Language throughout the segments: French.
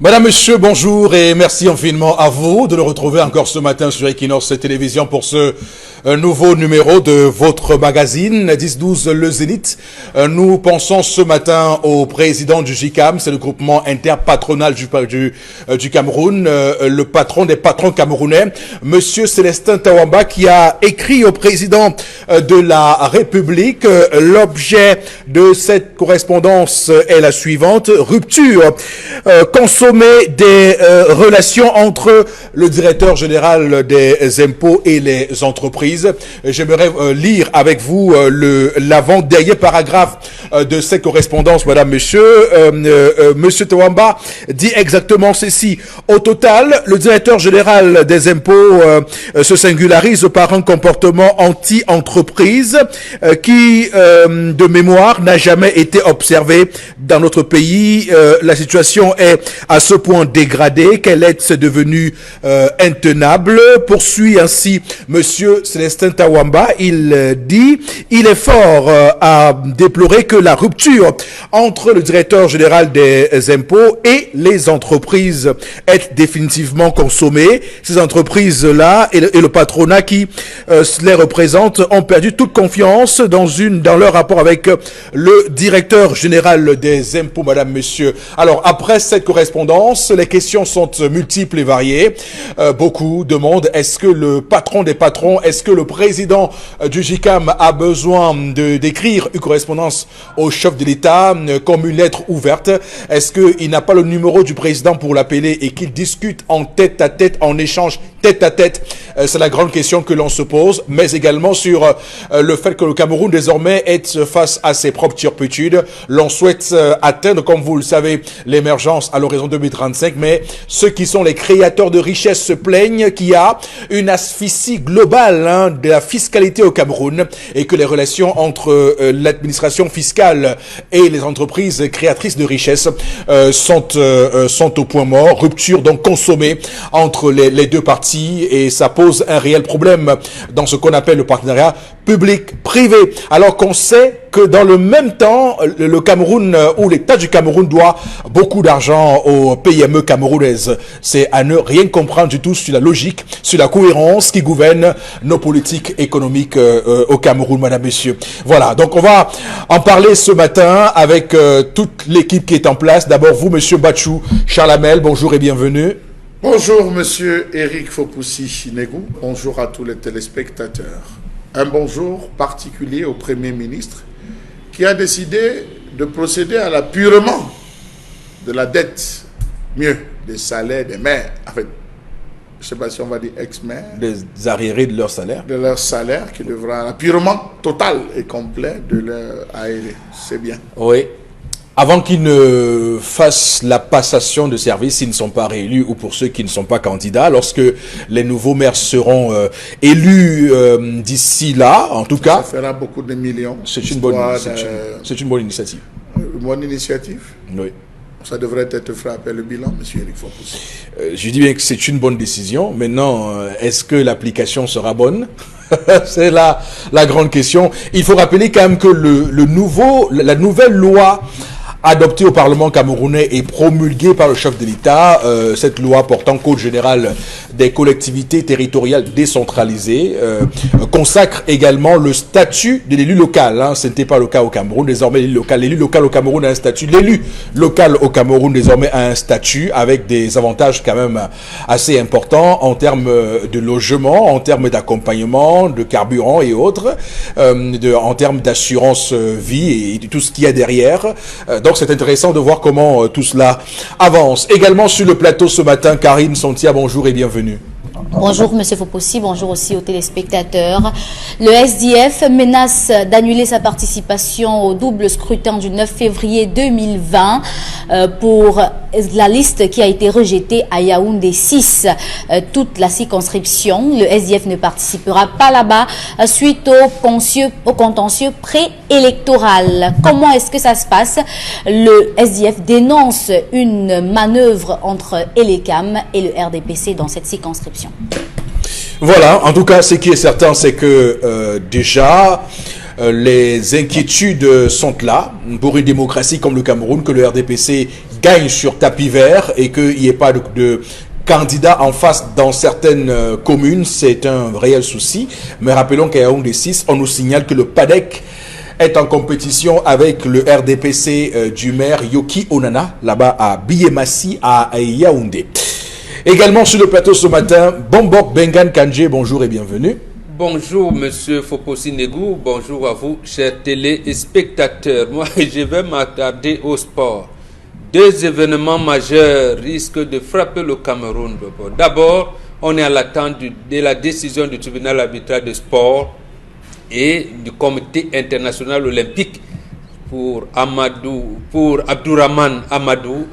Madame, Monsieur, bonjour et merci infiniment à vous de nous retrouver encore ce matin sur Equinox Télévision pour ce nouveau numéro de votre magazine 10-12 Le Zénith. Nous pensons ce matin au président du JICAM, c'est le groupement interpatronal du Cameroun, le patron des patrons camerounais, Monsieur Célestin Tawamba, qui a écrit au président de la République. L'objet de cette correspondance est la suivante: rupture consommée des relations entre le directeur général des impôts et les entreprises. J'aimerais lire avec vous l'avant-dernier paragraphe de cette correspondance, madame, monsieur. Monsieur Tawamba dit exactement ceci: au total, le directeur général des impôts se singularise par un comportement anti-entreprise qui, de mémoire, n'a jamais été observé dans notre pays. La situation est à ce point dégradée qu'elle est devenue intenable. Poursuit ainsi monsieur Célestin Tawamba. Il dit: il est fort à déplorer que la rupture entre le directeur général des impôts et les entreprises est définitivement consommée. Ces entreprises-là et le patronat qui les représente ont perdu toute confiance dans leur rapport avec le directeur général des impôts, madame, monsieur. Alors, après cette correspondance, les questions sont multiples et variées. Beaucoup demandent: est-ce que le patron des patrons, est-ce que le président du JICAM a besoin d'écrire une correspondance au chef de l'État comme une lettre ouverte? Est-ce qu'il n'a pas le numéro du président pour l'appeler et qu'il discute en tête-à-tête, en échange tête-à-tête? C'est la grande question que l'on se pose, mais également sur le fait que le Cameroun désormais est face à ses propres turpitudes. L'on souhaite atteindre, comme vous le savez, l'émergence à l'horizon 2035, mais ceux qui sont les créateurs de richesses se plaignent qu'il y a une asphyxie globale de la fiscalité au Cameroun et que les relations entre l'administration fiscale et les entreprises créatrices de richesses sont au point mort. Rupture donc consommée entre les deux parties, et ça pose un réel problème dans ce qu'on appelle le partenariat public-privé. Alors qu'on sait que dans le même temps, le Cameroun ou l'État du Cameroun doit beaucoup d'argent aux PME camerounaises. C'est à ne rien comprendre du tout sur la logique, sur la cohérence qui gouverne nos politiques économiques au Cameroun, madame, messieurs. Voilà, donc on va en parler ce matin avec toute l'équipe qui est en place. D'abord vous, monsieur Bachou Charlamel, bonjour et bienvenue. Bonjour, monsieur Eric Fopoussi-Chinegou. Bonjour à tous les téléspectateurs. Un bonjour particulier au Premier ministre qui a décidé de procéder à l'apurement de la dette, mieux, des salaires des maires, en fait, je ne sais pas si on va dire ex-maires, des arriérés de leur salaire. De leur salaire, qui devra l'apurement total et complet de leur ARD. C'est bien. Oui. Avant qu'ils ne fassent la passation de service, s'ils ne sont pas réélus, ou pour ceux qui ne sont pas candidats, lorsque les nouveaux maires seront élus d'ici là, en tout cas... Ça fera beaucoup de millions. C'est une bonne initiative. Une bonne initiative? Oui. Ça devrait être fait après le bilan, monsieur Eric Fopoussi. Je dis bien que c'est une bonne décision. Maintenant, est-ce que l'application sera bonne? C'est la grande question. Il faut rappeler quand même que la nouvelle loi adoptée au Parlement camerounais et promulguée par le chef de l'État, cette loi portant Code général des collectivités territoriales décentralisées, consacre également le statut de l'élu local. Ce n'était pas le cas au Cameroun. Désormais, l'élu local au Cameroun a un statut. L'élu local au Cameroun désormais a un statut avec des avantages quand même assez importants en termes de logement, en termes d'accompagnement, de carburant et autres, en termes d'assurance vie et tout ce qu'il y a derrière. Donc c'est intéressant de voir comment tout cela avance. Également sur le plateau ce matin, Karine Sontia, bonjour et bienvenue. Bonjour Monsieur Fopoussi, bonjour aussi aux téléspectateurs. Le SDF menace d'annuler sa participation au double scrutin du 9 février 2020 pour la liste qui a été rejetée à Yaoundé 6. Toute la circonscription, le SDF ne participera pas là-bas suite au contentieux préélectoral. Comment est-ce que ça se passe? Le SDF dénonce une manœuvre entre Elecam et le RDPC dans cette circonscription. Voilà, en tout cas, ce qui est certain, c'est que déjà, les inquiétudes sont là pour une démocratie comme le Cameroun, que le RDPC gagne sur tapis vert et qu'il n'y ait pas de candidat en face dans certaines communes, c'est un réel souci. Mais rappelons qu'à Yaoundé 6, on nous signale que le PADEC est en compétition avec le RDPC du maire Yoki Onana, là-bas à Biémassi, à Yaoundé. Également sur le plateau ce matin, Bombok Bengan Kanje, bonjour et bienvenue. Bonjour Monsieur Foposi Negou, bonjour à vous chers téléspectateurs. Moi je vais m'attarder au sport. Deux événements majeurs risquent de frapper le Cameroun. D'abord, on est à l'attente de la décision du tribunal arbitral de sport et du comité international olympique pour Abdourahmane Amadou.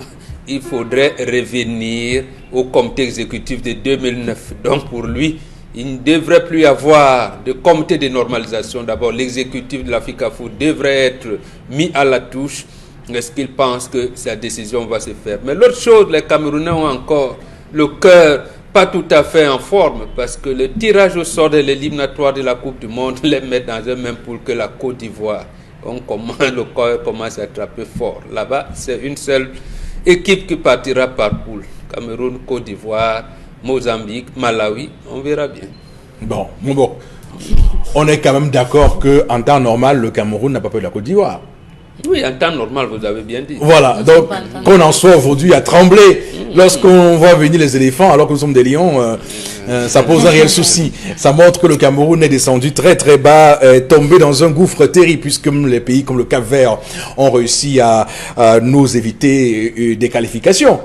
Il faudrait revenir au comité exécutif de 2009. Donc pour lui, il ne devrait plus y avoir de comité de normalisation. D'abord, l'exécutif de l'Africafoot devrait être mis à la touche. Est-ce qu'il pense que sa décision va se faire? Mais l'autre chose, les Camerounais ont encore le cœur pas tout à fait en forme parce que le tirage au sort de l'éliminatoire de la Coupe du Monde les met dans un même pool que la Côte d'Ivoire. Le corps commence à attraper fort. Là-bas, c'est une seule équipe qui partira par poule. Cameroun, Côte d'Ivoire, Mozambique, Malawi, on verra bien. Bon. On est quand même d'accord qu'en temps normal, le Cameroun n'a pas peur de la Côte d'Ivoire. Oui, en temps normal, vous avez bien dit. Voilà, donc qu'on en soit aujourd'hui à trembler lorsqu'on voit venir les éléphants alors que nous sommes des lions, ça pose un réel souci. Ça montre que le Cameroun est descendu très très bas, tombé dans un gouffre terrible puisque les pays comme le Cap-Vert ont réussi à nous éviter des qualifications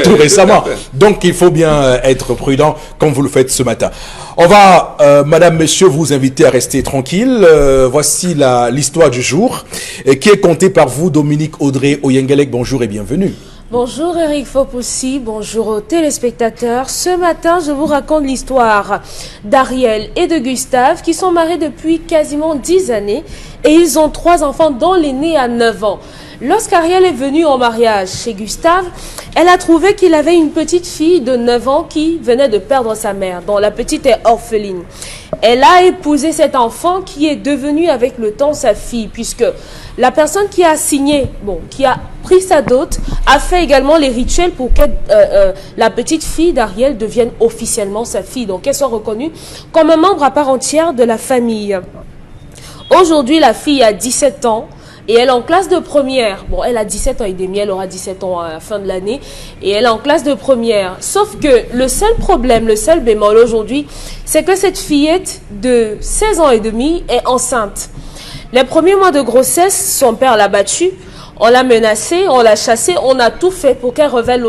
tout récemment. Donc il faut bien être prudent comme vous le faites ce matin. On va, madame, monsieur, vous inviter à rester tranquille. Voici l'histoire du jour qui est contée par vous, Dominique Audrey Oyengelek. Bonjour et bienvenue. Bonjour Eric Fopoussi, bonjour aux téléspectateurs. Ce matin, je vous raconte l'histoire d'Ariel et de Gustave qui sont mariés depuis quasiment 10 années et ils ont 3 enfants dont l'aîné a 9 ans. Lorsqu'Ariel est venue en mariage chez Gustave, elle a trouvé qu'il avait une petite fille de 9 ans qui venait de perdre sa mère, dont la petite est orpheline. Elle a épousé cet enfant qui est devenu avec le temps sa fille, puisque la personne qui a signé, qui a pris sa dot, a fait également les rituels pour que la petite fille d'Ariel devienne officiellement sa fille, donc qu'elle soit reconnue comme un membre à part entière de la famille. Aujourd'hui, la fille a 17 ans. Et elle est en classe de première. Bon, elle a 17 ans et demi, elle aura 17 ans à la fin de l'année. Et elle est en classe de première. Sauf que le seul problème, le seul bémol aujourd'hui, c'est que cette fillette de 16 ans et demi est enceinte. Les premiers mois de grossesse, son père l'a battue. On l'a menacée, on l'a chassée, on a tout fait pour qu'elle révèle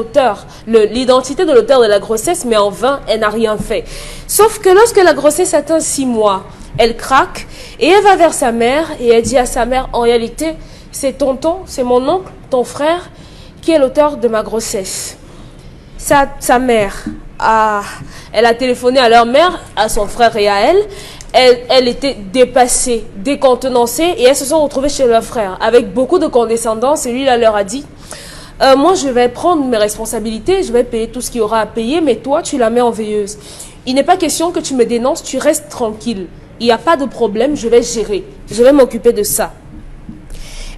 l'identité de l'auteur de la grossesse, mais en vain, elle n'a rien fait. Sauf que lorsque la grossesse atteint 6 mois, elle craque et elle va vers sa mère et elle dit à sa mère, en réalité, c'est tonton, c'est mon oncle, ton frère, qui est l'auteur de ma grossesse. Sa mère, elle a téléphoné à leur mère, à son frère et à elle. Elle était dépassée, décontenancée et elles se sont retrouvées chez leur frère avec beaucoup de condescendance et lui leur a dit moi je vais prendre mes responsabilités, je vais payer tout ce qu'il y aura à payer, mais toi tu la mets en veilleuse. Il n'est pas question que tu me dénonces, tu restes tranquille. Il n'y a pas de problème, je vais gérer. Je vais m'occuper de ça.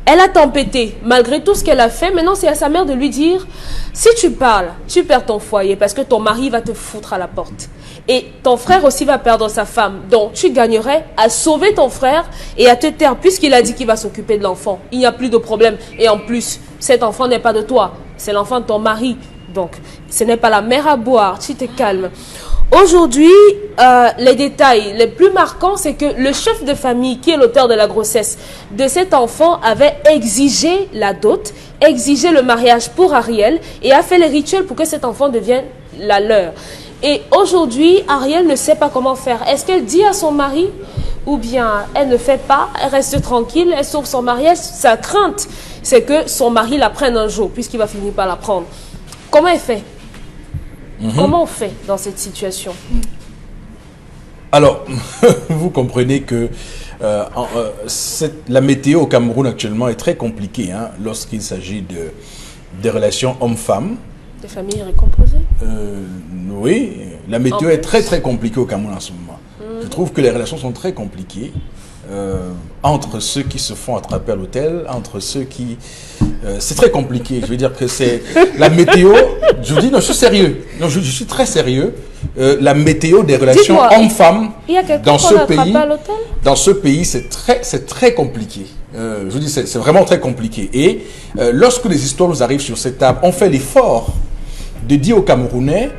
Elle a tempêté, malgré tout ce qu'elle a fait. Maintenant, c'est à sa mère de lui dire, si tu parles, tu perds ton foyer parce que ton mari va te foutre à la porte. Et ton frère aussi va perdre sa femme. Donc, tu gagnerais à sauver ton frère et à te taire puisqu'il a dit qu'il va s'occuper de l'enfant. Il n'y a plus de problème. Et en plus, cet enfant n'est pas de toi. C'est l'enfant de ton mari. Donc, ce n'est pas la mère à boire. Tu te calmes. Aujourd'hui, les détails les plus marquants, c'est que le chef de famille, qui est l'auteur de la grossesse de cet enfant, avait exigé la dot, exigé le mariage pour Ariel et a fait les rituels pour que cet enfant devienne la leur. Et aujourd'hui, Ariel ne sait pas comment faire. Est-ce qu'elle dit à son mari ou bien elle ne fait pas, elle reste tranquille, elle sauve son mariage? Sa crainte, c'est que son mari la prenne un jour, puisqu'il va finir par la prendre. Comment elle fait? Comment on fait dans cette situation? Alors, vous comprenez que la météo au Cameroun actuellement est très compliquée lorsqu'il s'agit de relations hommes-femmes. Des familles recomposées? Oui, la météo est très très compliquée au Cameroun en ce moment. Je trouve que les relations sont très compliquées. entre ceux qui se font attraper à l'hôtel, entre ceux qui... c'est très compliqué. Je veux dire que c'est la météo. Je vous dis, non, je suis sérieux. Non, je suis très sérieux. La météo des relations hommes-femmes dans ce pays, c'est très compliqué. Je vous dis, c'est vraiment très compliqué. Et lorsque les histoires nous arrivent sur cette table, on fait l'effort de dire aux Camerounais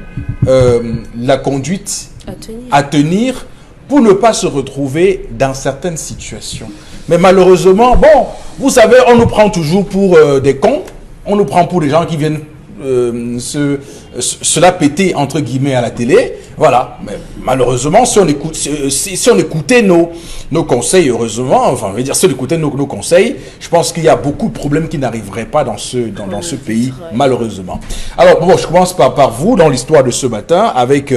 la conduite à tenir pour ne pas se retrouver dans certaines situations. Mais malheureusement, bon, vous savez, on nous prend toujours pour des cons, on nous prend pour des gens qui viennent se la péter, entre guillemets, à la télé. Voilà. Mais malheureusement, si on écoutait nos conseils, heureusement, enfin, je veux dire, si on écoutait nos conseils, je pense qu'il y a beaucoup de problèmes qui n'arriveraient pas dans ce pays, malheureusement. Alors, bon, je commence par vous, dans l'histoire de ce matin, avec,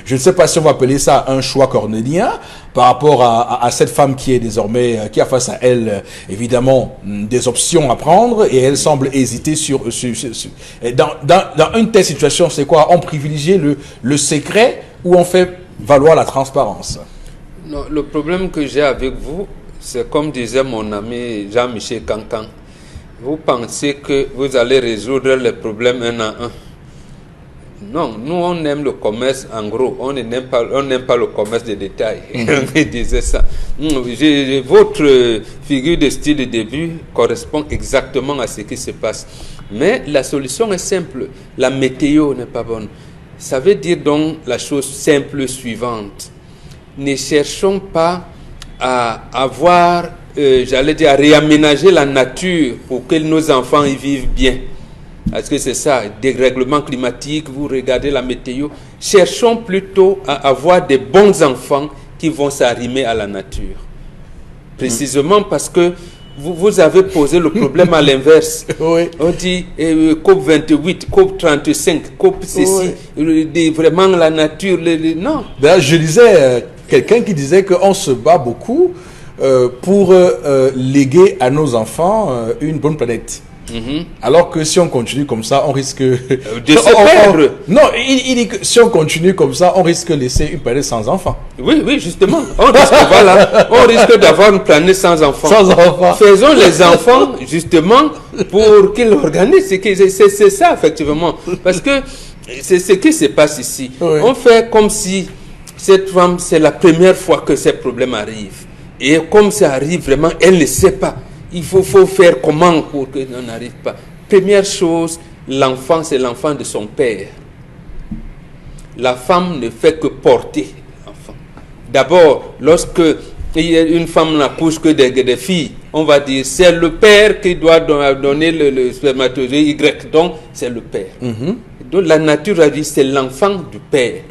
je ne sais pas si on va appeler ça un choix cornélien, par rapport à cette femme qui est désormais, qui a face à elle, évidemment, des options à prendre, et elle semble hésiter dans une telle situation, c'est quoi? On privilégie le secret ou on fait valoir la transparence? Non, le problème que j'ai avec vous, c'est comme disait mon ami Jean-Michel Cancan. Vous pensez que vous allez résoudre les problèmes un à un. Non, nous on aime le commerce en gros, on n'aime pas le commerce de détail. On disait ça. Votre figure de style de début correspond exactement à ce qui se passe. Mais la solution est simple. La météo n'est pas bonne. Ça veut dire donc la chose simple suivante. Ne cherchons pas à avoir, à réaménager la nature pour que nos enfants y vivent bien. Parce que c'est ça, dérèglement climatique, vous regardez la météo. Cherchons plutôt à avoir des bons enfants qui vont s'arrimer à la nature. Précisément parce que vous avez posé le problème à l'inverse. Oui. On dit COP 28, COP 35, COP ceci, oui. Vraiment la nature. Non. D'ailleurs, je lisais quelqu'un qui disait qu'on se bat beaucoup pour léguer à nos enfants une bonne planète. Alors que si on continue comme ça, on risque de se perdre. Non, il dit que si on continue comme ça, on risque de laisser une planète sans enfants. Oui, justement. On risque d'avoir une planète sans enfants. Sans enfants. Faisons les enfants, justement, pour qu'ils organisent. C'est ça, effectivement. Parce que c'est ce qui se passe ici. Oui. On fait comme si cette femme, c'est la première fois que ces problèmes arrivent. Et comme ça arrive vraiment, elle ne sait pas. Il faut faire comment pour que ça n'arrive pas. Première chose, l'enfant, c'est l'enfant de son père. La femme ne fait que porter l'enfant. D'abord, lorsque une femme n'accouche que des filles, on va dire c'est le père qui doit donner le spermatozoïde Y. Donc, c'est le père. Donc, la nature a dit c'est l'enfant du père.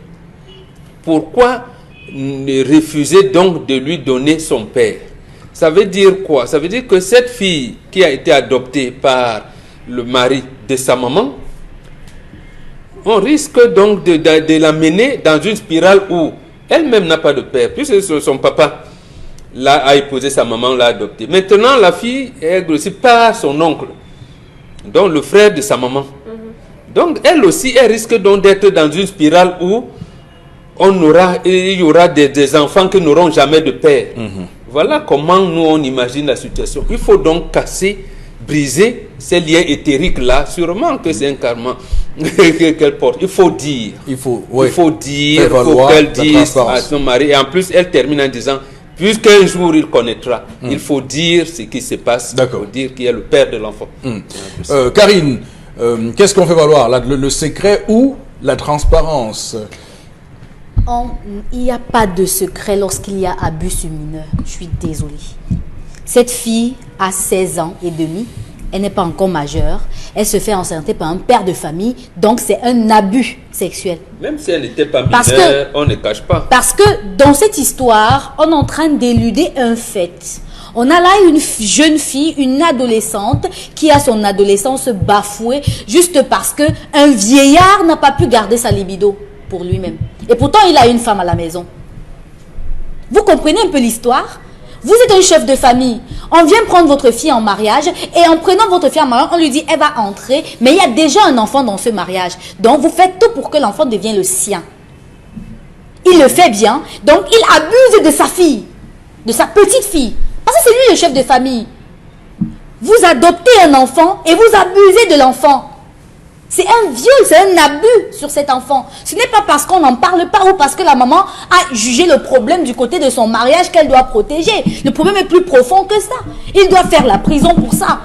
Pourquoi refuser donc de lui donner son père? Ça veut dire quoi? Ça veut dire que cette fille qui a été adoptée par le mari de sa maman, on risque donc de la mener dans une spirale où elle-même n'a pas de père, puisque son papa a épousé sa maman, l'a adoptée. Maintenant, la fille est grossie par son oncle, donc le frère de sa maman. Donc, elle aussi, elle risque donc d'être dans une spirale où il y aura des enfants qui n'auront jamais de père. Voilà comment nous on imagine la situation. Il faut donc briser ces liens éthériques-là. Sûrement que c'est un karma qu'elle porte. Il faut dire. Il faut dire, il faut qu'elle dise à son mari. Et en plus, elle termine en disant, puisqu'un jour il connaîtra, il faut dire ce qui se passe. Il faut dire qui est le père de l'enfant. Karine, qu'est-ce qu'on fait valoir? Le secret ou la transparence? Il n'y a pas de secret lorsqu'il y a abus sur mineur. Je suis désolée. Cette fille a 16 ans et demi. Elle n'est pas encore majeure. Elle se fait enceinter par un père de famille. Donc, c'est un abus sexuel. Même si elle n'était pas mineure, on ne cache pas. Parce que dans cette histoire, on est en train d'éluder un fait. On a là une jeune fille, une adolescente qui a son adolescence bafouée juste parce qu'un vieillard n'a pas pu garder sa libido pour lui-même. Et pourtant, il a une femme à la maison. Vous comprenez un peu l'histoire? Vous êtes un chef de famille. On vient prendre votre fille en mariage et en prenant votre fille en mariage, on lui dit elle va entrer, mais il y a déjà un enfant dans ce mariage. Donc, vous faites tout pour que l'enfant devienne le sien. Il le fait bien, donc il abuse de sa fille. de sa petite fille. Parce que c'est lui le chef de famille. Vous adoptez un enfant et vous abusez de l'enfant. C'est un viol, c'est un abus sur cet enfant. Ce n'est pas parce qu'on n'en parle pas ou parce que la maman a jugé le problème du côté de son mariage qu'elle doit protéger. Le problème est plus profond que ça. Il doit faire la prison pour ça.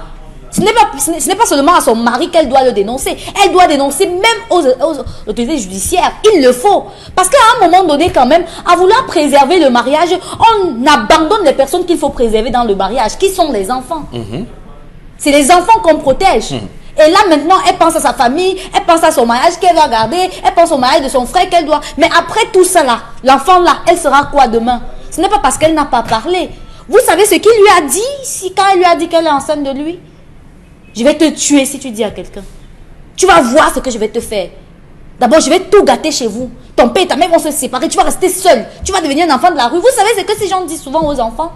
Ce n'est pas seulement à son mari qu'elle doit le dénoncer. Elle doit dénoncer même aux autorités judiciaires. Il le faut. Parce qu'à un moment donné, quand même, à vouloir préserver le mariage, on abandonne les personnes qu'il faut préserver dans le mariage, qui sont les enfants. C'est les enfants qu'on protège. Et là, maintenant, elle pense à sa famille, elle pense à son mariage qu'elle doit garder, elle pense au mariage de son frère qu'elle doit... Mais après tout ça là, l'enfant là, elle sera quoi demain? Ce n'est pas parce qu'elle n'a pas parlé. Vous savez ce qu'il lui a dit quand elle lui a dit qu'elle est enceinte de lui? Je vais te tuer si tu dis à quelqu'un. Tu vas voir ce que je vais te faire. D'abord, je vais tout gâter chez vous. Ton père et ta mère vont se séparer, tu vas rester seul. Tu vas devenir un enfant de la rue. Vous savez ce que ces gens disent souvent aux enfants?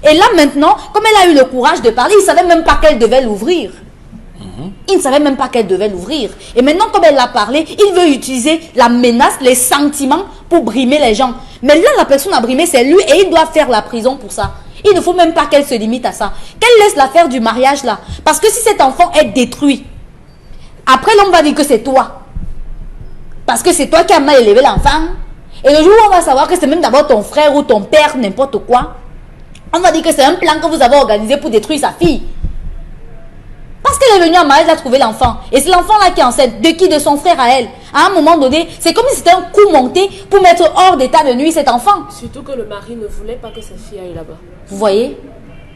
Et là, maintenant, comme elle a eu le courage de parler, il ne savait même pas qu'elle devait l'ouvrir. Il ne savait même pas qu'elle devait l'ouvrir. Et maintenant, comme elle a parlé, il veut utiliser la menace, les sentiments pour brimer les gens. Mais là, la personne à brimer, c'est lui et il doit faire la prison pour ça. Il ne faut même pas qu'elle se limite à ça. Qu'elle laisse l'affaire du mariage là. Parce que si cet enfant est détruit, après l'homme va dire que c'est toi. Parce que c'est toi qui as mal élevé l'enfant. Et le jour où on va savoir que c'est même d'abord ton frère ou ton père, n'importe quoi, on va dire que c'est un plan que vous avez organisé pour détruire sa fille. Parce qu'elle est venue en mariage, elle a trouvé l'enfant. Et c'est l'enfant là qui est enceinte. De qui? De son frère à elle. À un moment donné, c'est comme si c'était un coup monté pour mettre hors d'état de nuit cet enfant. Surtout que le mari ne voulait pas que sa fille aille là-bas. Vous voyez?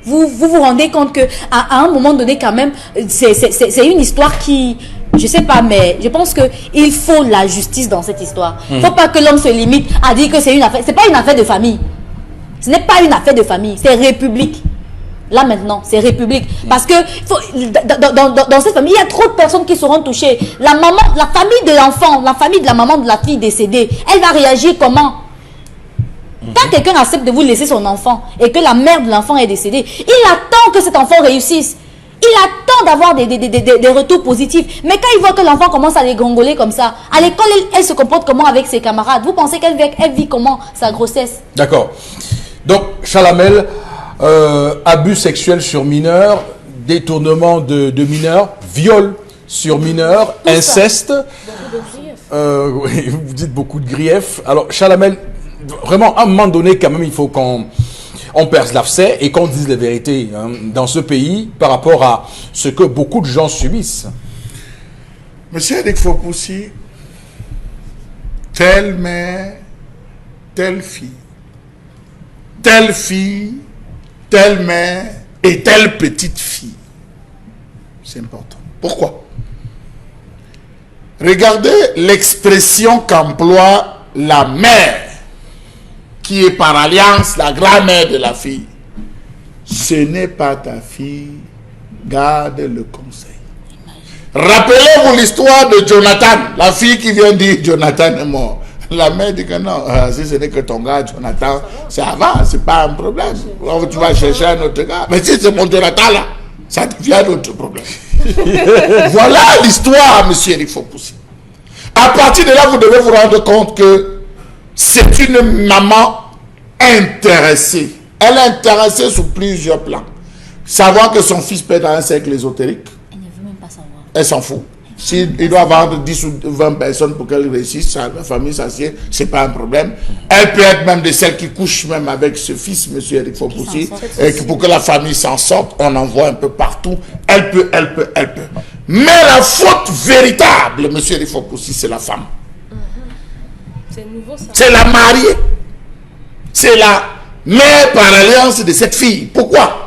Vous rendez compte que à un moment donné quand même, c'est une histoire qui... Je sais pas, mais je pense qu'il faut la justice dans cette histoire. Il ne faut pas que l'homme se limite à dire que c'est une affaire. Ce n'est pas une affaire de famille. Ce n'est pas une affaire de famille. C'est république. Là maintenant, c'est république. Parce que dans cette famille, il y a trop de personnes qui seront touchées. La maman, la famille de l'enfant, la famille de la maman de la fille décédée, elle va réagir comment? Quand quelqu'un accepte de vous laisser son enfant et que la mère de l'enfant est décédée, il attend que cet enfant réussisse. Il attend d'avoir des retours positifs. Mais quand il voit que l'enfant commence à les gongoler comme ça, à l'école, elle se comporte comment avec ses camarades? Vous pensez qu'elle vit comment sa grossesse? D'accord. Donc, Chalamel... abus sexuels sur mineurs, détournement de mineurs, viol sur mineurs, inceste. Oui, vous dites beaucoup de griefs. Alors, Chalamel, vraiment, à un moment donné, quand même, il faut qu'on perce l'abcès et qu'on dise la vérité dans ce pays par rapport à ce que beaucoup de gens subissent. Monsieur Eric Fopoussi, telle mère, telle fille, telle mère et telle petite fille. C'est important. Pourquoi? Regardez l'expression qu'emploie la mère, qui est par alliance la grand-mère de la fille. Ce n'est pas ta fille, garde le conseil. Rappelez-vous l'histoire de Jonathan, la fille qui vient dire Jonathan est mort. La mère dit que non, si ce n'est que ton gars, Jonathan, ça va, c'est pas un problème. Tu vas chercher un autre gars. Mais si c'est mon Jonathan là, ça devient notre problème. Voilà l'histoire, monsieur Eric Fopoussi. À partir de là, vous devez vous rendre compte que c'est une maman intéressée. Elle est intéressée sur plusieurs plans. Savoir que son fils peut être dans un cercle ésotérique. Elle ne veut même pas savoir. Elle s'en fout. S'il doit vendre 10 ou 20 personnes pour qu'elle réussisse, la famille s'assied, ce n'est pas un problème. Elle peut être même de celles qui couchent même avec ce fils, M. Eric Fopoussi, et pour que la famille s'en sorte, on en voit un peu partout. Elle peut. Mais la faute véritable, M. Eric Fopoussi, c'est la femme. C'est nouveau ça. C'est la mariée. C'est la mère par alliance de cette fille. Pourquoi?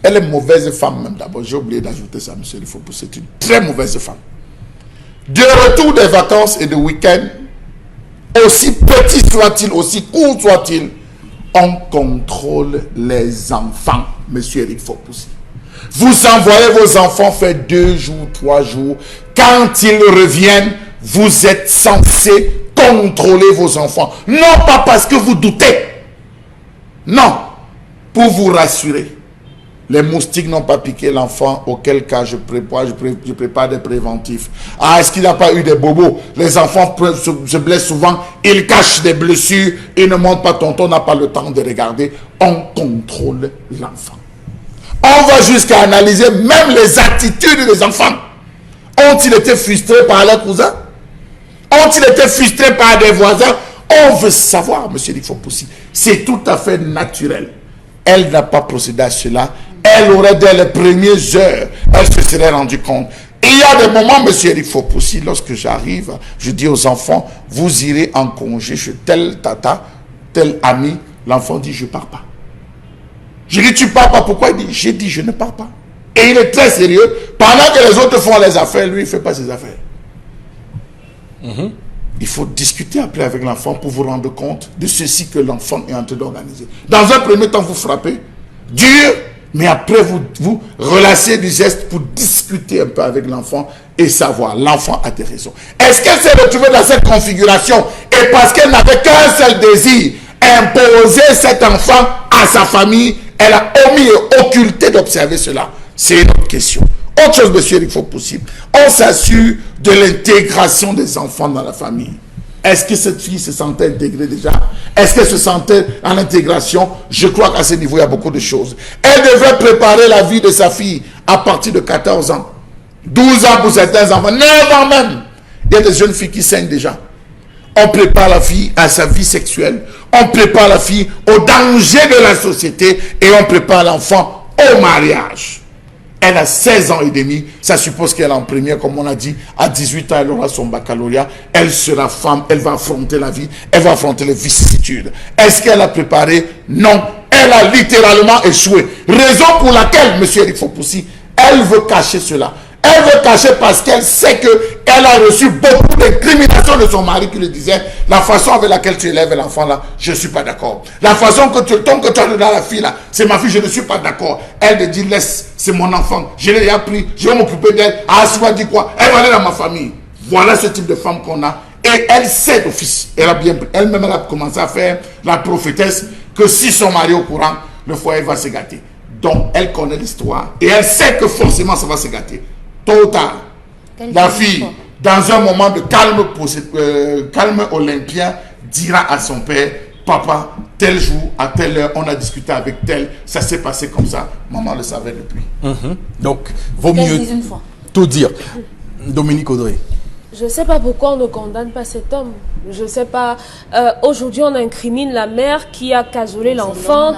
Elle est mauvaise femme même d'abord. J'ai oublié d'ajouter ça, monsieur Eric Fopoussi. C'est une très mauvaise femme. De retour des vacances et de week-end, aussi petit soit-il, aussi court soit-il, on contrôle les enfants, monsieur Eric Fopoussi. Vous envoyez vos enfants faire 2 jours, 3 jours. Quand ils reviennent, vous êtes censé contrôler vos enfants. Non pas parce que vous doutez. Non, pour vous rassurer. Les moustiques n'ont pas piqué l'enfant, auquel cas je prépare des préventifs. Ah, est-ce qu'il n'a pas eu des bobos? Les enfants se blessent souvent, ils cachent des blessures, ils ne montrent pas, tonton n'a pas le temps de regarder. On contrôle l'enfant. On va jusqu'à analyser même les attitudes des enfants. Ont-ils été frustrés par leurs cousins? Ont-ils été frustrés par des voisins? On veut savoir, monsieur Rifopoussi. C'est tout à fait naturel. Elle n'a pas procédé à cela. Elle aurait, dès les premières heures, elle se serait rendue compte. Et il y a des moments, monsieur Rifopoussi, lorsque j'arrive, je dis aux enfants, vous irez en congé chez tel tata, tel ami. L'enfant dit, je ne pars pas. Je dis, tu pars pas, pourquoi? Il dit, j'ai dit, je ne pars pas. Et il est très sérieux. Pendant que les autres font les affaires, lui, il ne fait pas ses affaires. Il faut discuter après avec l'enfant pour vous rendre compte de ceci que l'enfant est en train d'organiser. Dans un premier temps, vous frappez, dur, mais après, vous relâchez du geste pour discuter un peu avec l'enfant et savoir, l'enfant a des raisons. Est-ce qu'elle s'est retrouvée dans cette configuration et parce qu'elle n'avait qu'un seul désir, imposer cet enfant à sa famille, elle a omis et occulté d'observer cela? C'est une autre question. Autre chose, monsieur, il faut possible. On s'assure de l'intégration des enfants dans la famille. Est-ce que cette fille se sentait intégrée déjà? Est-ce qu'elle se sentait en intégration? Je crois qu'à ce niveau, il y a beaucoup de choses. Elle devrait préparer la vie de sa fille à partir de 14 ans. 12 ans pour certains enfants, 9 ans même. Il y a des jeunes filles qui saignent déjà. On prépare la fille à sa vie sexuelle. On prépare la fille au danger de la société et on prépare l'enfant au mariage. Elle a 16 ans et demi, ça suppose qu'elle est en première, comme on a dit, à 18 ans, elle aura son baccalauréat, elle sera femme, elle va affronter la vie, elle va affronter les vicissitudes. Est-ce qu'elle a préparé? Non, elle a littéralement échoué. Raison pour laquelle, monsieur Eric Fopoussi, elle veut cacher cela. Elle veut cacher parce qu'elle sait qu'elle a reçu beaucoup d'incriminations de son mari qui lui disait, la façon avec laquelle tu élèves l'enfant là, je ne suis pas d'accord. La façon que tu as donné à la fille là, c'est ma fille, je ne suis pas d'accord. Elle te dit, laisse, c'est mon enfant, je l'ai appris, je vais m'occuper d'elle. Ah, tu m'as dit quoi? Elle va aller dans ma famille. Voilà ce type de femme qu'on a. Et elle sait d'office, elle-même elle a commencé à faire la prophétesse que si son mari est au courant, le foyer va se gâter. Donc elle connaît l'histoire et elle sait que forcément ça va se gâter. Tôt ou tard, la fille, dans un moment de calme olympien, dira à son père, papa, tel jour, à telle heure, on a discuté avec tel, ça s'est passé comme ça. Maman le savait depuis. Donc, vaut mieux tout dire. Dominique Audrey. Je ne sais pas pourquoi on ne condamne pas cet homme. Je ne sais pas. Aujourd'hui, on incrimine la mère qui a casolé l'enfant,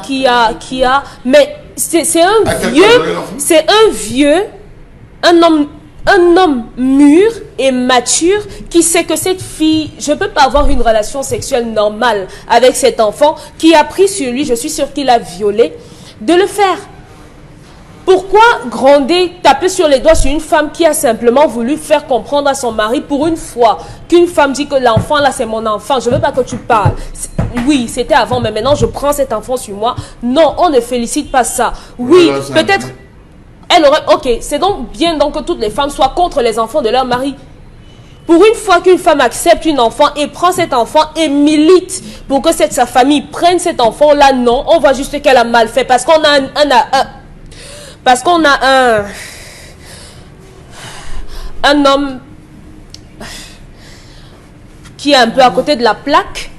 mais c'est un vieux, un homme mûr et mature qui sait que cette fille, je ne peux pas avoir une relation sexuelle normale avec cet enfant qui a pris sur lui, je suis sûre qu'il a violé, de le faire. Pourquoi gronder, taper sur les doigts sur une femme qui a simplement voulu faire comprendre à son mari pour une fois qu'une femme dit que l'enfant là c'est mon enfant, je ne veux pas que tu parles. Oui, c'était avant, mais maintenant je prends cet enfant sur moi. Non, on ne félicite pas ça. Oui, voilà, peut-être... Elle aurait... Ok, c'est donc bien donc que toutes les femmes soient contre les enfants de leur mari. Pour une fois qu'une femme accepte un enfant et prend cet enfant et milite pour que sa famille prenne cet enfant-là, non, on voit juste qu'elle a mal fait parce qu'on a un homme qui est un peu à côté de la plaque,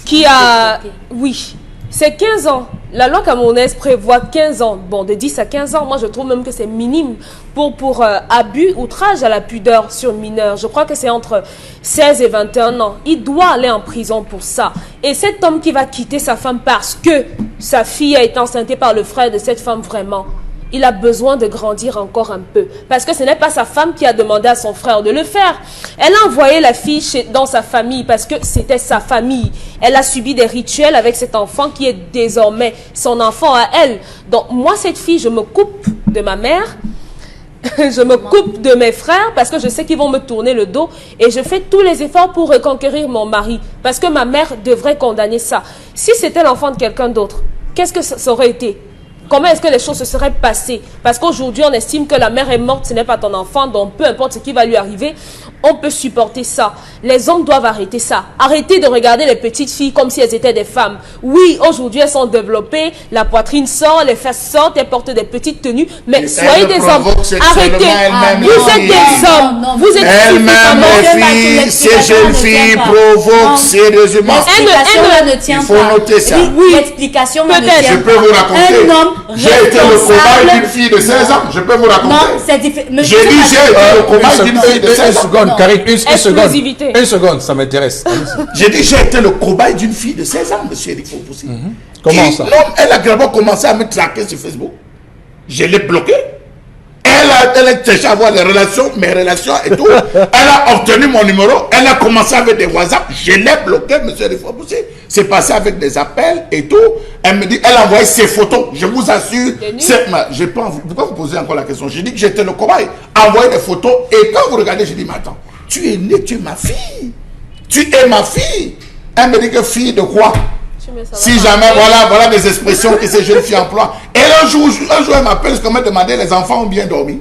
qui a... Oui, c'est 15 ans. La loi camerounaise prévoit 15 ans. Bon, de 10 à 15 ans, moi je trouve même que c'est minime pour abus, outrage à la pudeur sur mineur. Je crois que c'est entre 16 et 21 ans. Il doit aller en prison pour ça. Et cet homme qui va quitter sa femme parce que sa fille a été enceintée par le frère de cette femme, vraiment, il a besoin de grandir encore un peu. Parce que ce n'est pas sa femme qui a demandé à son frère de le faire. Elle a envoyé la fille dans sa famille parce que c'était sa famille. Elle a subi des rituels avec cet enfant qui est désormais son enfant à elle. Donc moi, cette fille, je me coupe de ma mère. Je me coupe de mes frères parce que je sais qu'ils vont me tourner le dos. Et je fais tous les efforts pour reconquérir mon mari. Parce que ma mère devrait condamner ça. Si c'était l'enfant de quelqu'un d'autre, qu'est-ce que ça aurait été ? Comment est-ce que les choses se seraient passées? Parce qu'aujourd'hui, on estime que la mère est morte, ce n'est pas ton enfant, donc peu importe ce qui va lui arriver, on peut supporter ça. Les hommes doivent arrêter ça. Arrêter de regarder les petites filles comme si elles étaient des femmes. Oui, aujourd'hui, elles sont développées, la poitrine sort, les fesses sortent, elles portent des petites tenues, mais soyez des hommes. Arrêtez. Vous êtes des hommes. Vous êtes elles-mêmes, les filles, ces jeunes filles provoquent sérieusement. Il faut noter ça. Oui, l'explication ne tient pas. Je peux vous raconter. Un homme j'ai été le cobaye d'une fille de 16 ans. Je peux vous raconter. Non, c'est différent. J'ai dit j'ai été le cobaye d'une fille de 16 ans. Une seconde, Karine, une seconde. Exclusivité. Une seconde, ça m'intéresse. J'ai dit j'ai été le cobaye d'une fille de 16 ans, monsieur Eric Fopoussi. Comment ça? Non, elle a grave commencé à me traquer sur Facebook. Je l'ai bloqué. Elle a cherché à avoir mes relations et tout. Elle a obtenu mon numéro. Elle a commencé avec des WhatsApp. Je l'ai bloqué, monsieur Eric Fopoussi. C'est passé avec des appels et tout. Elle me dit, elle a envoyé ses photos. Je vous assure. J'ai pas envie. Pourquoi vous posez encore la question? J'ai dit que j'étais le cobaye. Envoyé des photos. Et quand vous regardez, j'ai dit, mais attends, tu es né, tu es ma fille. Tu es ma fille. Elle me dit que fille de quoi? Si jamais, voilà des expressions que ces jeunes filles emploient. Et un jour elle m'appelle, je me demandait, les enfants ont bien dormi.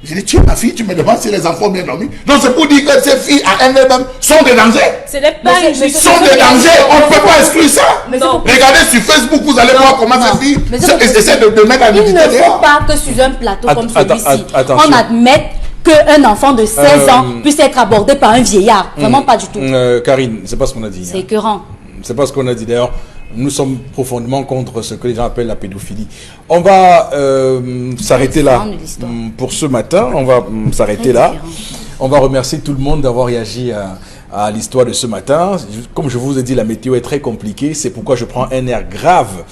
J'ai dit, tu es ma fille, tu me demandes si les enfants ont bien dormi. Donc c'est pour dire que ces filles à elles-mêmes sont des dangers. Ce n'est pas une justice. Sont des dangers, on ne peut pas exclure ça. Regardez sur Facebook, vous allez voir comment ces filles essaient de mettre à l'unité dehors. Il ne faut pas que sur un plateau comme celui-ci, on admette qu'un enfant de 16 ans puisse être abordé par un vieillard. Vraiment pas du tout. Karine, c'est pas ce qu'on a dit. C'est écœurant. C'est pas ce qu'on a dit. D'ailleurs, nous sommes profondément contre ce que les gens appellent la pédophilie. On va s'arrêter là pour ce matin. On va s'arrêter là. On va remercier tout le monde d'avoir réagi à l'histoire de ce matin. Comme je vous ai dit, la météo est très compliquée. C'est pourquoi je prends un air grave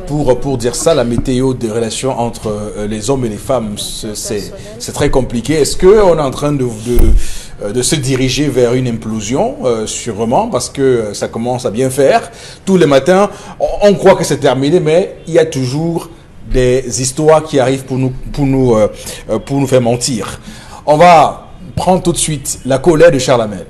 pour dire ça. La météo des relations entre les hommes et les femmes, c'est très compliqué. Est-ce qu'on est en train de se diriger vers une implosion, sûrement, parce que ça commence à bien faire. Tous les matins, on croit que c'est terminé, mais il y a toujours des histoires qui arrivent pour nous faire mentir. On va prendre tout de suite la colère de Charles Hamel.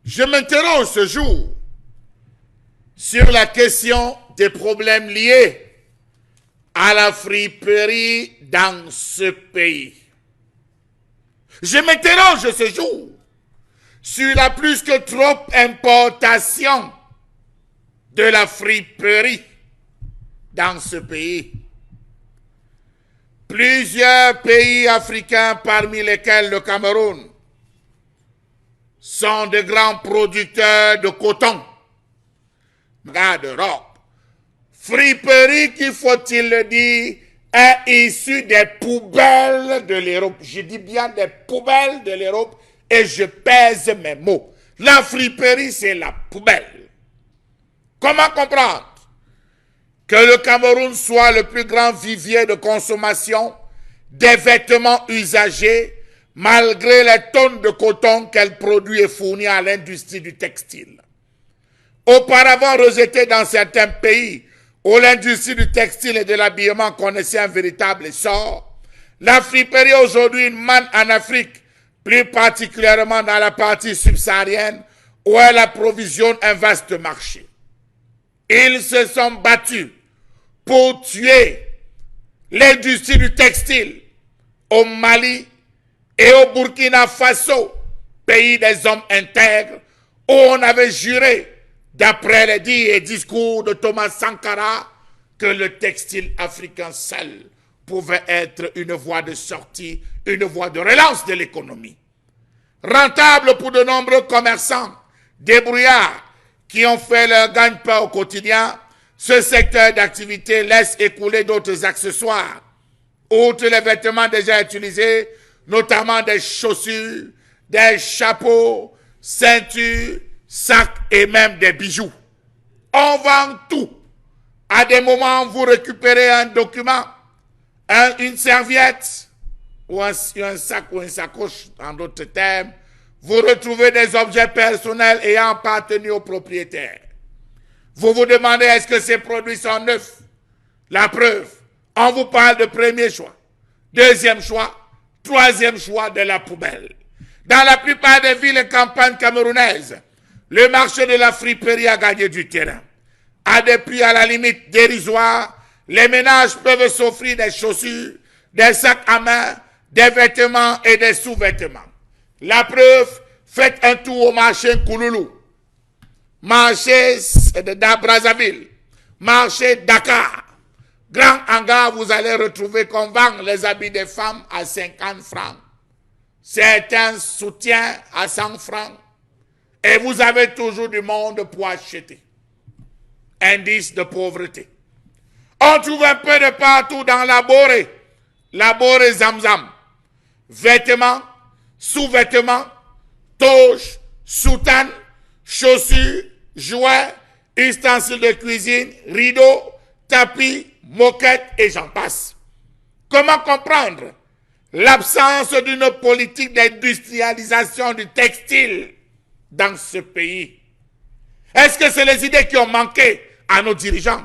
Je m'interroge ce jour sur la question des problèmes liés à la friperie dans ce pays. Je m'interroge ce jour sur la plus que trop importation de la friperie dans ce pays. Plusieurs pays africains, parmi lesquels le Cameroun, sont de grands producteurs de coton, de robe. Friperie, qu'il faut-il le dire, est issue des poubelles de l'Europe. Je dis bien des poubelles de l'Europe et je pèse mes mots. La friperie, c'est la poubelle. Comment comprendre que le Cameroun soit le plus grand vivier de consommation des vêtements usagés malgré les tonnes de coton qu'elle produit et fournit à l'industrie du textile? Auparavant rejetée dans certains pays où l'industrie du textile et de l'habillement connaissait un véritable essor, la friperie est aujourd'hui une manne en Afrique, plus particulièrement dans la partie subsaharienne où elle approvisionne un vaste marché. Ils se sont battus pour tuer l'industrie du textile au Mali et au Burkina Faso, pays des hommes intègres, où on avait juré, d'après les dits et discours de Thomas Sankara, que le textile africain seul pouvait être une voie de sortie, une voie de relance de l'économie. Rentable pour de nombreux commerçants, débrouillards, qui ont fait leur gagne-pain au quotidien, ce secteur d'activité laisse écouler d'autres accessoires. Outre les vêtements déjà utilisés, notamment des chaussures, des chapeaux, ceintures, sacs et même des bijoux. On vend tout. À des moments, vous récupérez un document, une serviette, ou un sac ou une sacoche, en d'autres termes. Vous retrouvez des objets personnels ayant appartenu au propriétaire. Vous vous demandez est-ce que ces produits sont neufs? La preuve, on vous parle de premier choix, deuxième choix, troisième choix de la poubelle. Dans la plupart des villes et campagnes camerounaises, le marché de la friperie a gagné du terrain. À des prix à la limite dérisoires, les ménages peuvent s'offrir des chaussures, des sacs à main, des vêtements et des sous-vêtements. La preuve, faites un tour au marché Kouloulou, marché de Brazzaville, marché Dakar. Grand hangar, vous allez retrouver qu'on vend les habits des femmes à 50 francs. Certains soutiens à 100 francs. Et vous avez toujours du monde pour acheter. Indice de pauvreté. On trouve un peu de partout dans la Boré Zamzam. Vêtements, sous-vêtements, toges, soutanes, chaussures, jouets, ustensiles de cuisine, rideaux, tapis, moquettes et j'en passe. Comment comprendre l'absence d'une politique d'industrialisation du textile dans ce pays? Est-ce que c'est les idées qui ont manqué à nos dirigeants?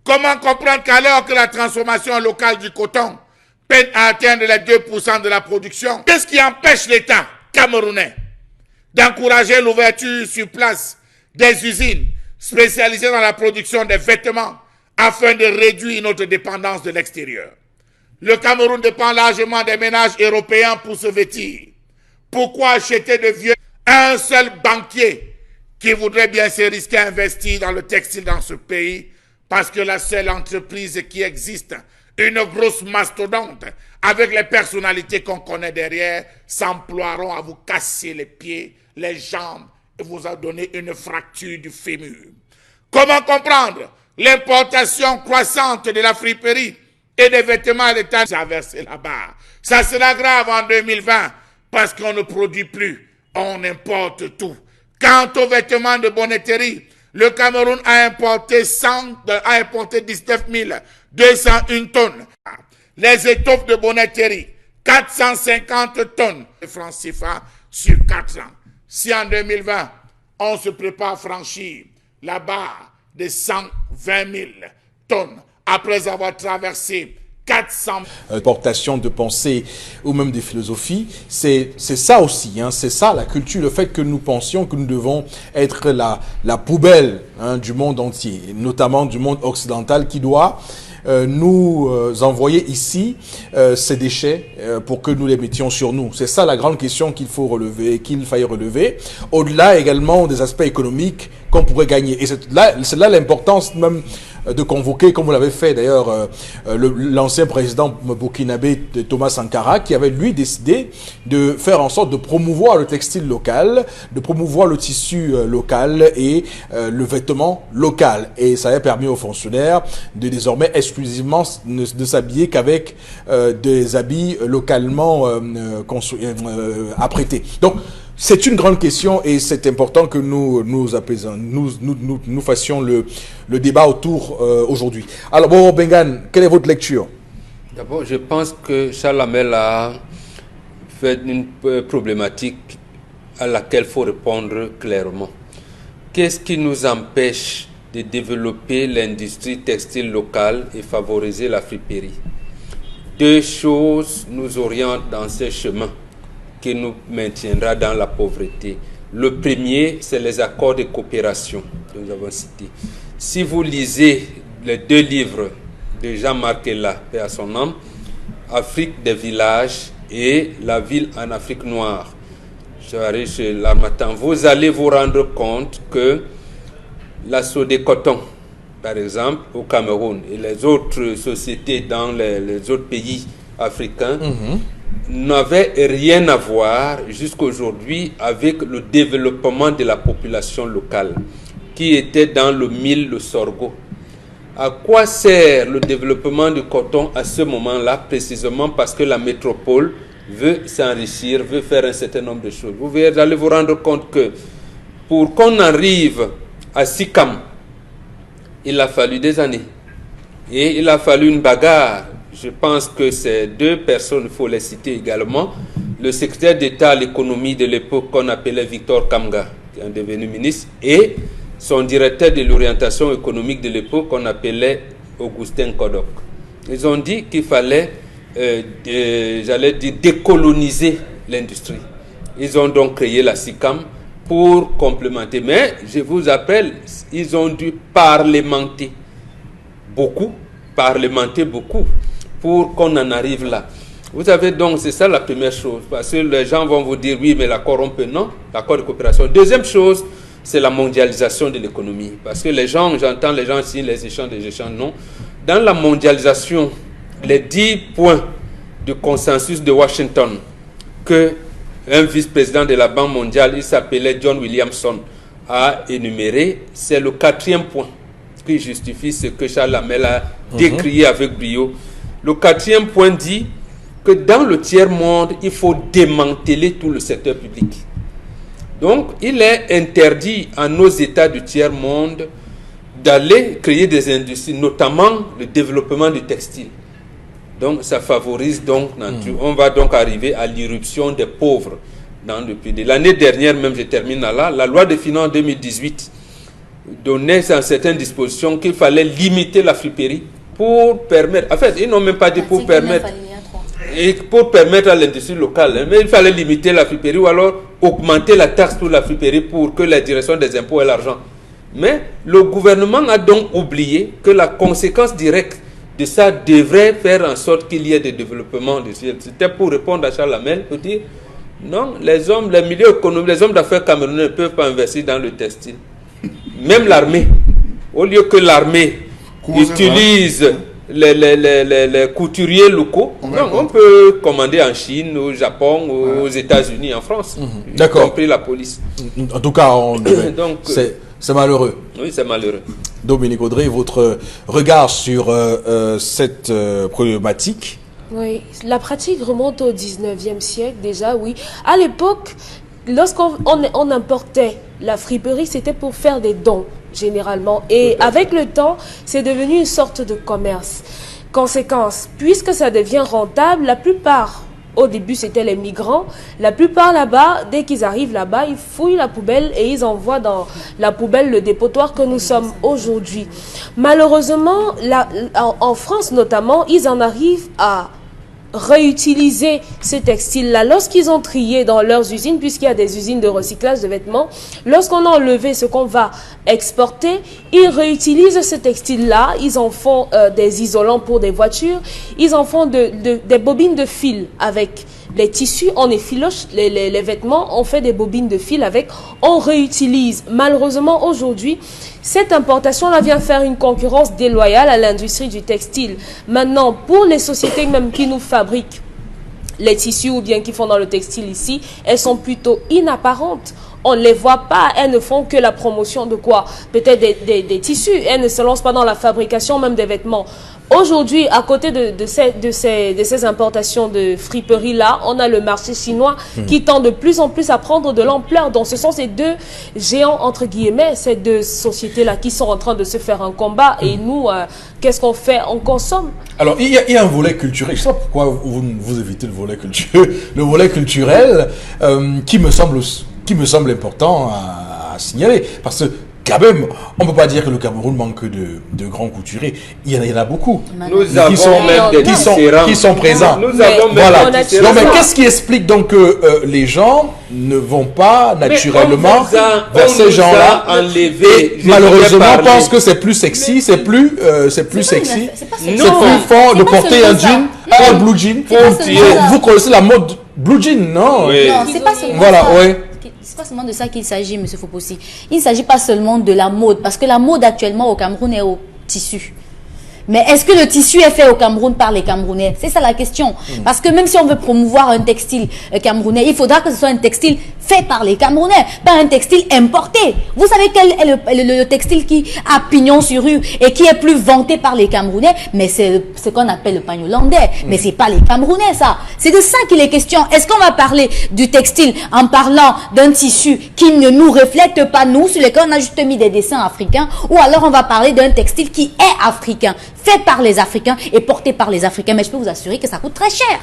Comment comprendre qu'alors que la transformation locale du coton peine à atteindre les 2% de la production, qu'est-ce qui empêche l'État camerounais d'encourager l'ouverture sur place des usines spécialisées dans la production des vêtements afin de réduire notre dépendance de l'extérieur? Le Cameroun dépend largement des ménages européens pour se vêtir. Pourquoi acheter de vieux? Un seul banquier qui voudrait bien se risquer à investir dans le textile dans ce pays, parce que la seule entreprise qui existe, une grosse mastodonte, avec les personnalités qu'on connaît derrière, s'emploieront à vous casser les pieds, les jambes, et vous a donné une fracture du fémur. Comment comprendre l'importation croissante de la friperie et des vêtements à l'État traversé là-bas? Ça sera grave en 2020, parce qu'on ne produit plus, on importe tout. Quant aux vêtements de bonneterie, le Cameroun a importé 19 201 tonnes. Les étoffes de bonneterie, 450 tonnes de francs CFA sur 4 ans. Si en 2020, on se prépare à franchir la barre de 120 000 tonnes, après avoir traversé 400 portation de pensée ou même des philosophies, c'est ça aussi, hein, c'est ça la culture, le fait que nous pensions que nous devons être la poubelle, hein, du monde entier, notamment du monde occidental qui doit nous envoyer ici ces déchets pour que nous les mettions sur nous. C'est ça la grande question qu'il faut relever, qu'il faille relever, au-delà également des aspects économiques qu'on pourrait gagner. Et c'est là l'importance même de convoquer, comme vous l'avez fait d'ailleurs, l'ancien président burkinabé Thomas Sankara, qui avait lui décidé de faire en sorte de promouvoir le textile local, de promouvoir le tissu local et le vêtement local. Et ça a permis aux fonctionnaires de désormais exclusivement ne s'habiller qu'avec des habits localement apprêtés. Donc, c'est une grande question et c'est important que nous fassions le débat autour aujourd'hui. Alors, bon, Bengan, quelle est votre lecture? D'abord, je pense que Charles Hamel a fait une problématique à laquelle il faut répondre clairement. Qu'est-ce qui nous empêche de développer l'industrie textile locale et favoriser la friperie? Deux choses nous orientent dans ce chemin qui nous maintiendra dans la pauvreté. Le premier, c'est les accords de coopération que nous avons cités. Si vous lisez les deux livres de Jean-Marc Ella, paix à son âme, Afrique des villages et La ville en Afrique noire, chez l'Harmattan, vous allez vous rendre compte que la Sodécoton, par exemple, au Cameroun, et les autres sociétés dans les autres pays africains, n'avait rien à voir jusqu'aujourd'hui avec le développement de la population locale qui était dans le mil, le sorgho. À quoi sert le développement du coton à ce moment-là? Précisément parce que la métropole veut s'enrichir, veut faire un certain nombre de choses. Vous allez vous rendre compte que pour qu'on arrive à Sikam, il a fallu des années et il a fallu une bagarre. Je pense que ces deux personnes, il faut les citer également. Le secrétaire d'État à l'économie de l'époque qu'on appelait Victor Kamga, qui est devenu ministre, et son directeur de l'orientation économique de l'époque qu'on appelait Augustin Kodok. Ils ont dit qu'il fallait, j'allais dire, décoloniser l'industrie. Ils ont donc créé la SICAM pour complémenter. Mais je vous appelle, ils ont dû parlementer beaucoup pour qu'on en arrive là. Vous savez donc, c'est ça la première chose. Parce que les gens vont vous dire, oui, mais l'accord on peut, non, l'accord de coopération. Deuxième chose, c'est la mondialisation de l'économie. Parce que les gens, j'entends les gens signent les échanges, non. Dans la mondialisation, les 10 points de consensus de Washington que un vice-président de la Banque mondiale, il s'appelait John Williamson, a énuméré, c'est le 4e point qui justifie ce que Charles Hamel a décrié avec brio. Le 4e point dit que dans le tiers-monde, il faut démanteler tout le secteur public. Donc, il est interdit à nos États du tiers-monde d'aller créer des industries, notamment le développement du textile. Donc, ça favorise donc, on va donc arriver à l'irruption des pauvres dans le pays. L'année dernière, même, je termine là, la loi de finances 2018 donnait dans certaines dispositions qu'il fallait limiter la friperie pour permettre, en fait, ils n'ont même pas dit pour permettre, et pour permettre à l'industrie locale, hein, mais il fallait limiter la friperie ou alors augmenter la taxe pour la friperie pour que la direction des impôts ait l'argent. Mais le gouvernement a donc oublié que la conséquence directe de ça devrait faire en sorte qu'il y ait des développements. C'était pour répondre à Charles Hamel, pour dire non, les hommes, les milieux économiques, les hommes d'affaires camerounais ne peuvent pas investir dans le textile. Même l'armée, au lieu que l'armée utilise les couturiers locaux, non, on peut commander en Chine, au Japon, aux États-Unis, en France, y compris la police. En tout cas, c'est malheureux. Oui, c'est malheureux. Dominique Audrey, votre regard sur cette problématique? Oui, la pratique remonte au 19e siècle déjà, oui. À l'époque, lorsqu'on importait la friperie, c'était pour faire des dons, généralement. Et avec le temps, c'est devenu une sorte de commerce. Conséquence, puisque ça devient rentable, la plupart, au début c'était les migrants, la plupart là-bas, dès qu'ils arrivent là-bas, ils fouillent la poubelle et ils envoient dans la poubelle le dépotoir que nous sommes aujourd'hui. Malheureusement, en France notamment, ils en arrivent à réutiliser ces textiles-là. Lorsqu'ils ont trié dans leurs usines, puisqu'il y a des usines de recyclage de vêtements, lorsqu'on a enlevé ce qu'on va exporter, ils réutilisent ce textile-là, ils en font des isolants pour des voitures, ils en font des bobines de fil avec les tissus, on effiloche les vêtements, on fait des bobines de fil avec, on réutilise. Malheureusement, aujourd'hui, cette importation-là vient faire une concurrence déloyale à l'industrie du textile. Maintenant, pour les sociétés même qui nous fabriquent les tissus ou bien qui font dans le textile ici, elles sont plutôt inapparentes. On ne les voit pas, elles ne font que la promotion de quoi? Peut-être des tissus, elles ne se lancent pas dans la fabrication même des vêtements. Aujourd'hui, à côté de ces importations de friperies-là, on a le marché chinois qui tend de plus en plus à prendre de l'ampleur. Donc, ce sont ces deux géants, entre guillemets, ces deux sociétés-là qui sont en train de se faire un combat. Et nous, qu'est-ce qu'on fait? On consomme. Alors, il y a un volet culturel. Je ne sais pas pourquoi vous évitez le volet culturel. Le volet culturel qui me semble important à signaler. Parce que, quand même, on ne peut pas dire que le Cameroun manque de grands couturiers. Il y en a beaucoup. Nous avons même des qui sont présents. Nous avons voilà. Non, mais qu'est-ce qui explique donc que les gens ne vont pas naturellement vers ces gens-là? Malheureusement, on pense que c'est plus sexy, c'est plus sexy, c'est plus fort de porter un jean, un blue jean. Vous connaissez la mode blue jean, non? Oui. Non, c'est pas seulement voilà, ça. Ouais. C'est pas seulement de ça qu'il s'agit, M. Fopossi. Il ne s'agit pas seulement de la mode, parce que la mode actuellement au Cameroun est au tissu. Mais est-ce que le tissu est fait au Cameroun par les Camerounais? C'est ça la question. Parce que même si on veut promouvoir un textile camerounais, il faudra que ce soit un textile fait par les Camerounais, pas un textile importé. Vous savez quel est le textile qui a pignon sur rue et qui est plus vanté par les Camerounais? Mais c'est ce qu'on appelle le pain hollandais. Mais c'est pas les Camerounais, ça. C'est de ça qu'il est question. Est-ce qu'on va parler du textile en parlant d'un tissu qui ne nous reflète pas, nous, sur lequel on a juste mis des dessins africains, ou alors on va parler d'un textile qui est africain, fait par les Africains et porté par les Africains? Mais je peux vous assurer que ça coûte très cher.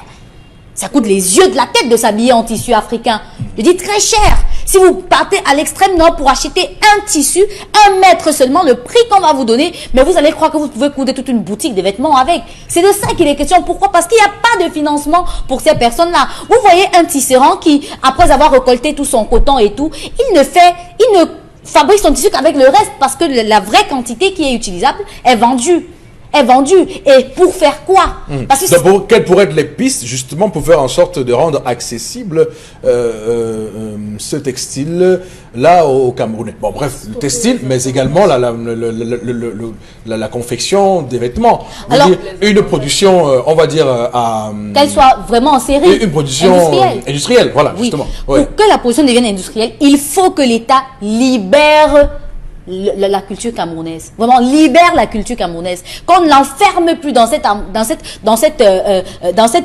Ça coûte les yeux de la tête de s'habiller en tissu africain. Je dis très cher. Si vous partez à l'extrême nord pour acheter un tissu, 1 mètre seulement, le prix qu'on va vous donner, mais vous allez croire que vous pouvez coudre toute une boutique de vêtements avec. C'est de ça qu'il est question. Pourquoi? Parce qu'il n'y a pas de financement pour ces personnes-là. Vous voyez un tisserand qui, après avoir récolté tout son coton et tout, il ne fabrique son tissu qu'avec le reste parce que la vraie quantité qui est utilisable est vendue. Et pour faire quoi? Parce que d'abord, quelles pourraient être les pistes justement pour faire en sorte de rendre accessible ce textile là au Camerounais? Bon, bref, le textile, mais également la confection des vêtements. Alors, une production, on va dire, qu'elle soit vraiment en série, une production industrielle, voilà, oui. justement. Pour Ouais. que la production devienne industrielle, il faut que l'État libère la culture camerounaise. Vraiment, libère la culture camerounaise. Qu'on ne l'enferme plus dans cette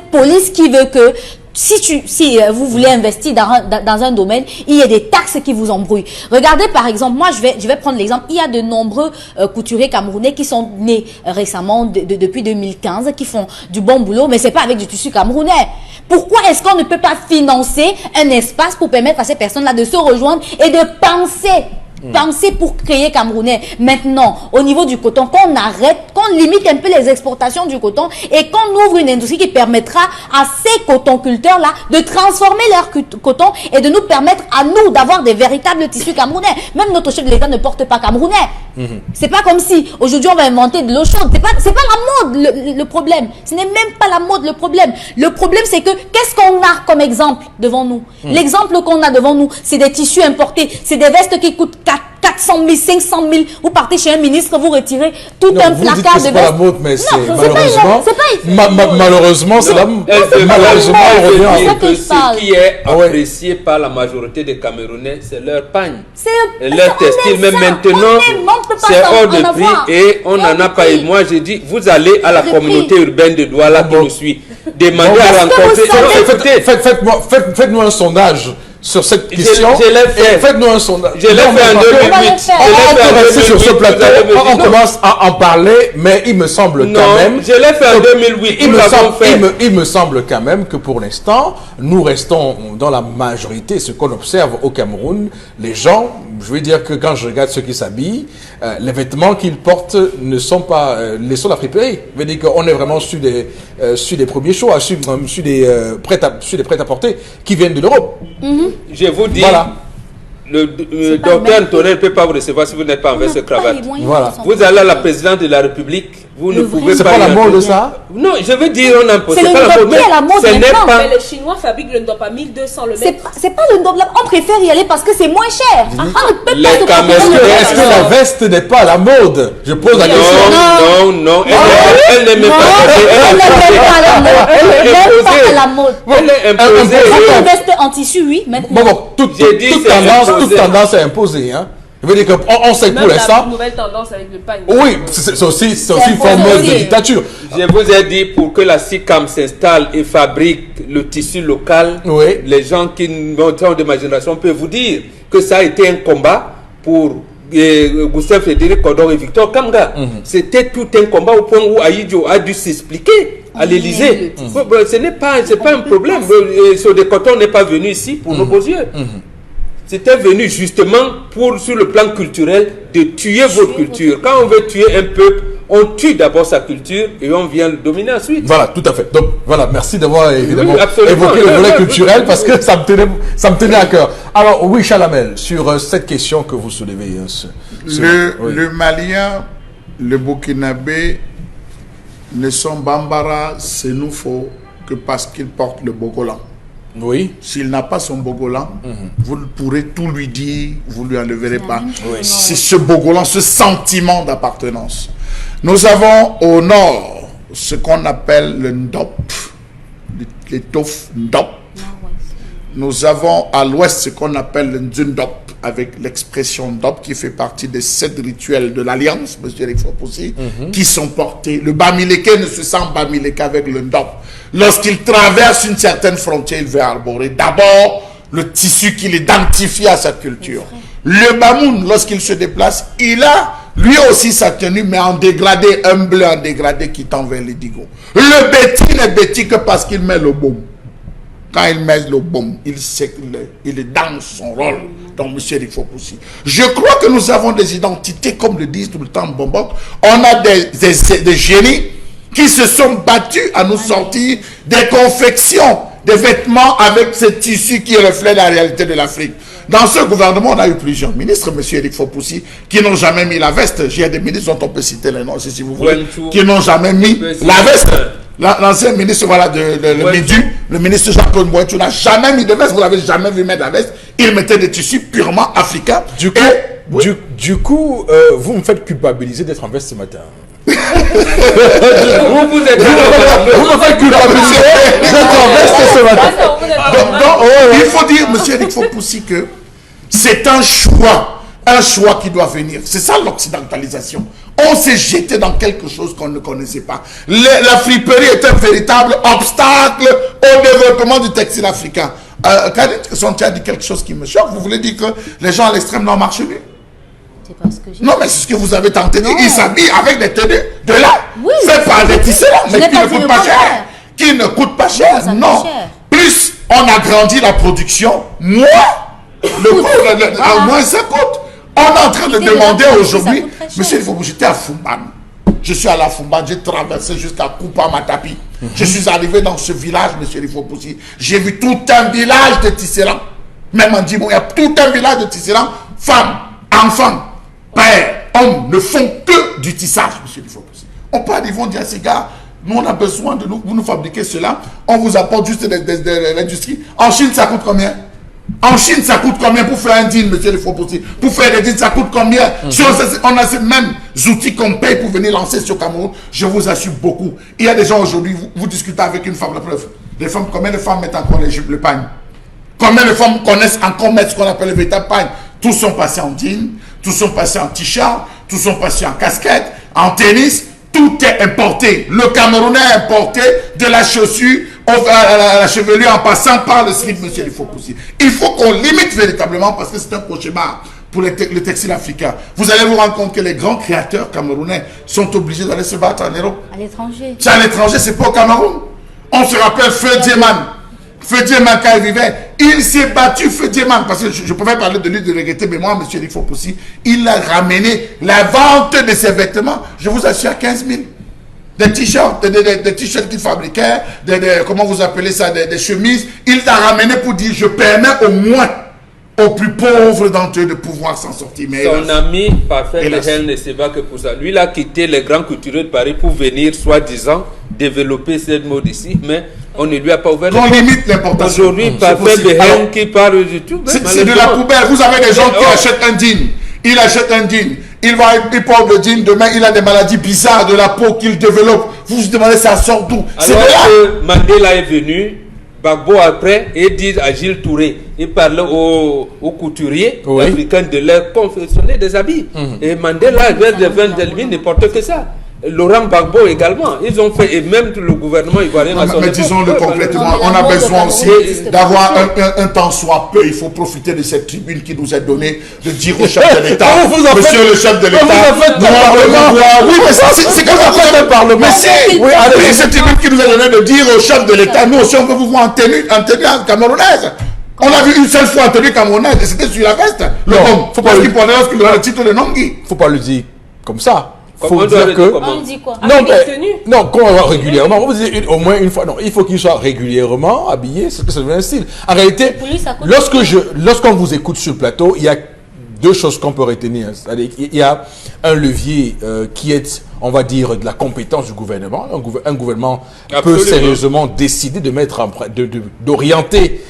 police qui veut que si vous voulez investir dans un domaine, il y a des taxes qui vous embrouillent. Regardez par exemple, moi je vais prendre l'exemple, il y a de nombreux couturiers camerounais qui sont nés récemment depuis 2015, qui font du bon boulot, mais c'est pas avec du tissu camerounais. Pourquoi est-ce qu'on ne peut pas financer un espace pour permettre à ces personnes-là de se rejoindre et de penser pour créer camerounais? Maintenant, au niveau du coton, qu'on arrête, qu'on limite un peu les exportations du coton et qu'on ouvre une industrie qui permettra à ces cotonculteurs-là de transformer leur coton et de nous permettre à nous d'avoir des véritables tissus camerounais. Même notre chef de l'État ne porte pas camerounais. C'est pas comme si aujourd'hui on va inventer de l'eau chaude. C'est pas la mode le problème. Ce n'est même pas la mode le problème. Le problème c'est que qu'est-ce qu'on a comme exemple devant nous? L'exemple qu'on a devant nous, c'est des tissus importés, c'est des vestes qui coûtent 400 000, 500 000. Vous partez chez un ministre, vous retirez tout un placard de vestes. C'est pas la mode, mais c'est malheureusement, malheureusement, c'est la mode. Malheureusement, on revient à que ce qui est apprécié par la majorité des Camerounais, c'est leur pagne. Leur textile, mais maintenant, c'est hors de prix et on n'en a pas. Et moi, j'ai dit, vous allez à la communauté urbaine de Douala qui nous suit. Demandez à rencontrer. Faites-nous un sondage sur cette question. Je l'ai fait. Faites-nous un sondage. Je l'ai fait en 2008. On reste sur ce plateau. On commence à en parler, mais il me semble quand même. Je l'ai fait en 2008. Il me semble quand même que pour l'instant, nous restons dans la majorité. Ce qu'on observe au Cameroun, les gens, je veux dire que quand je regarde ceux qui s'habillent, les vêtements qu'ils portent ne sont pas les seuls à friperie. Je veux dire qu'on est vraiment sur des premiers choix, sur des prêt-à-porter qui viennent de l'Europe. Je vous dis, voilà. Le docteur Antonin ne peut pas vous recevoir si vous n'êtes pas en veste cravate. Voilà. Vous allez à la présidente de la République, vous ne pouvez pas. C'est pas la mode, ça? Non, je veux dire, on impose. C'est pas la mode. Ce n'est pas. Mais les Chinois fabriquent le ndop à 1200 le mètre. C'est pas le ndop. On préfère y aller parce que c'est moins cher. Est-ce que la veste n'est pas à la mode? Je pose la question. Non. Elle n'aime pas la mode. Elle est imposée. Une veste en tissu, oui. Bon, toute tendance est imposée, hein. Je veux dire qu'on sait pour l'instant. Une nouvelle tendance avec le pagne. Oui, c'est aussi une forme de dictature. Je vous ai dit, pour que la SICAM s'installe et fabrique le tissu local, les gens qui sont de ma génération peuvent vous dire que ça a été un combat pour Gustave Frédéric Kodor et Victor Kamga. C'était tout un combat au point où Aïdjo a dû s'expliquer à l'Élysée. Ce n'est pas un problème. Sodé Koton n'est pas venu ici pour nos beaux yeux. C'était venu justement pour, sur le plan culturel, de tuer votre culture. Quand on veut tuer un peuple, on tue d'abord sa culture et on vient le dominer ensuite. Voilà, tout à fait. Donc voilà, merci d'avoir évidemment évoqué le volet culturel parce que ça me tenait à cœur. Alors oui, Chalamel, sur cette question que vous soulevez. Le Malien, le Burkinabé ne sont Bambara, Sénoufo que parce qu'ils portent le Bogolan. Oui. S'il n'a pas son Bogolan, vous pourrez tout lui dire, vous ne lui enleverez pas. C'est ce Bogolan, ce sentiment d'appartenance. Nous avons au nord ce qu'on appelle le Ndop, l'étoffe Ndop. Nous avons à l'ouest ce qu'on appelle le Nzundop, avec l'expression Ndop qui fait partie des 7 rituels de l'Alliance, M. Eric Fopoussi, qui sont portés. Le Bamileke ne se sent Bamileke avec le Ndop. Lorsqu'il traverse une certaine frontière, il veut arborer d'abord le tissu qui l'identifie à sa culture. Le Bamoun, lorsqu'il se déplace, il a lui aussi sa tenue, mais en dégradé, un bleu en dégradé qui tend vers les digots. Le Béti n'est Béti que parce qu'il met le baume. quand il met le baume, il sait qu'il est dans son rôle. Donc, M. Eric Fopoussi, je crois que nous avons des identités, comme le disent tout le temps Bombok. On a des génies qui se sont battus à nous sortir des confections, des vêtements avec ce tissu qui reflète la réalité de l'Afrique. Dans ce gouvernement, on a eu plusieurs ministres, M. Eric Fopoussi, qui n'ont jamais mis la veste. J'ai des ministres dont on peut citer les noms, si vous voulez, qui n'ont jamais mis la veste. L'ancien ministre, voilà, le ministre Jean-Claude Mouetou n'a jamais mis de veste. Vous l'avez jamais vu mettre la veste. Il mettait des tissus purement africains. Du coup, vous me faites culpabiliser d'être en veste ce matin. Vous me faites culpabiliser d'être en veste ce matin. Donc, il faut dire, M. Eric Fopoussi, que c'est un choix qui doit venir. C'est ça l'occidentalisation. On s'est jeté dans quelque chose qu'on ne connaissait pas. La friperie est un véritable obstacle au développement du textile africain. Kadit Sonti a dit quelque chose qui me choque. Vous voulez dire que les gens à l'extrême nord marchent nus? C'est pas ce que j'ai Non, mais c'est ce que vous avez tenté de dire. Ils s'habillent avec des tenues de là. Oui, fait par des tisserands, mais qui ne coûtent pas cher. Qui ne coûtent pas cher, non. Plus on agrandit la production, moins moins ça coûte. On est en train de demander aujourd'hui, monsieur, il faut que j'étais à Fumban. Je suis à la Fumban, j'ai traversé jusqu'à Koupa Matapi. Je suis arrivé dans ce village, monsieur Lifopoussi. J'ai vu tout un village de tisserands. Même en Djibouti, il y a tout un village de tisserands. Femmes, enfants, pères, hommes ne font que du tissage, monsieur Lifopoussi. On parle, ils vont dire à ces gars, nous on a besoin de vous nous fabriquez cela, on vous apporte juste de l'industrie. En Chine, ça coûte combien? En Chine, ça coûte combien pour faire un jean, monsieur Lifopoussi? Pour faire des jeans, ça coûte combien? Si on a ces mêmes outils qu'on paye pour venir lancer sur Cameroun, je vous assure beaucoup. Il y a des gens aujourd'hui, vous discutez avec une femme, la preuve. Les femmes, combien de femmes mettent encore les jupes, le pagne? Combien de femmes connaissent encore mettre ce qu'on appelle le véritable pagne? Tous sont passés en jean, tous sont passés en t-shirt, tous sont passés en casquette, en tennis. Tout est importé. Le Camerounais a importé de la chaussure à la chevelure en passant par le slip, monsieur Lifopoussi. Il faut qu'on limite véritablement parce que c'est un cauchemar pour le textile africain. Vous allez vous rendre compte que les grands créateurs camerounais sont obligés d'aller se battre en Europe. À l'étranger. C'est à l'étranger, c'est pas au Cameroun. On se rappelle Feu Dieman. Feu Dieman, quand il vivait, il s'est battu, Feu Dieman, parce que je pouvais parler de lui de regretter, mais moi, M. Lifopoussi, il a ramené la vente de ses vêtements, je vous assure, à 15 000. Des t-shirts, des t-shirts qu'il fabriquait, comment vous appelez ça, des chemises. Il l'a ramené pour dire, je permets au moins aux plus pauvres d'entre eux de pouvoir s'en sortir. Mais son ami parfait, elle ne se bat que pour ça. Lui, il a quitté les grands couturiers de Paris pour venir, soi-disant, développer cette mode ici, mais on ne lui a pas ouvert. On limite l'importation. Aujourd'hui, parfait Behen qui parle du tout. C'est de la poubelle. Vous avez des gens qui achètent un jean. Il achète un jean. Il porte le jean. Demain, il a des maladies bizarres de la peau qu'il développe. Vous vous demandez, ça sort d'où? Alors que Mandela est venu, Gbagbo après, et dit à Gilles Touré, il parlait aux couturiers africains de leur confectionner des habits. Et Mandela, vers des 20 n'importe que ça. Laurent Gbagbo également, ils ont fait, et même le gouvernement ivoirien. Mais disons-le complètement, on a besoin aussi d'avoir un temps soit peu. Il faut profiter de cette tribune qui nous est donnée de dire au chef de l'État, monsieur le chef de l'État, oui, mais c'est comme ça qu'on fait le Parlement. Mais c'est cette tribune qui nous est donnée de dire au chef de l'État, nous aussi on veut vous voir en tenue camerounaise. On a vu une seule fois en tenue camerounaise et c'était sur la veste. Le homme, parce qu'il prenait le titre de Nongui. Faut pas le dire comme ça. Faut dire que on dit quoi? Non, qu'on va régulièrement. On vous dit au moins une fois. Non, il faut qu'il soit régulièrement habillé. C'est que ça devient un style. En réalité, lorsqu'on vous écoute sur le plateau, il y a deux choses qu'on peut retenir. C'est-à-dire qu'il y a un levier qui est, on va dire, de la compétence du gouvernement. Un gouvernement peut sérieusement décider de mettre d'orienter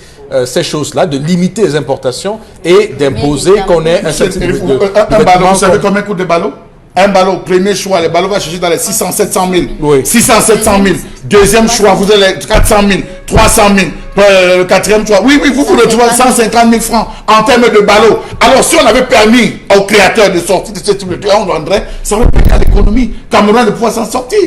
ces choses-là, de limiter les importations et d'imposer qu'on ait un certain un ballon. Vous savez combien coûte des ballots? Un ballot, premier choix, les ballots vont chercher dans les 600-700 000. Oui. 600-700 000. Deuxième choix, vous avez les 400 000, 300 000. Le quatrième choix, oui, vous le trouvez 150 000 francs en termes de ballots. Alors, si on avait permis aux créateurs de sortir de cette situation, on rendrait, ça va permettre à l'économie camerounaise de pouvoir s'en sortir.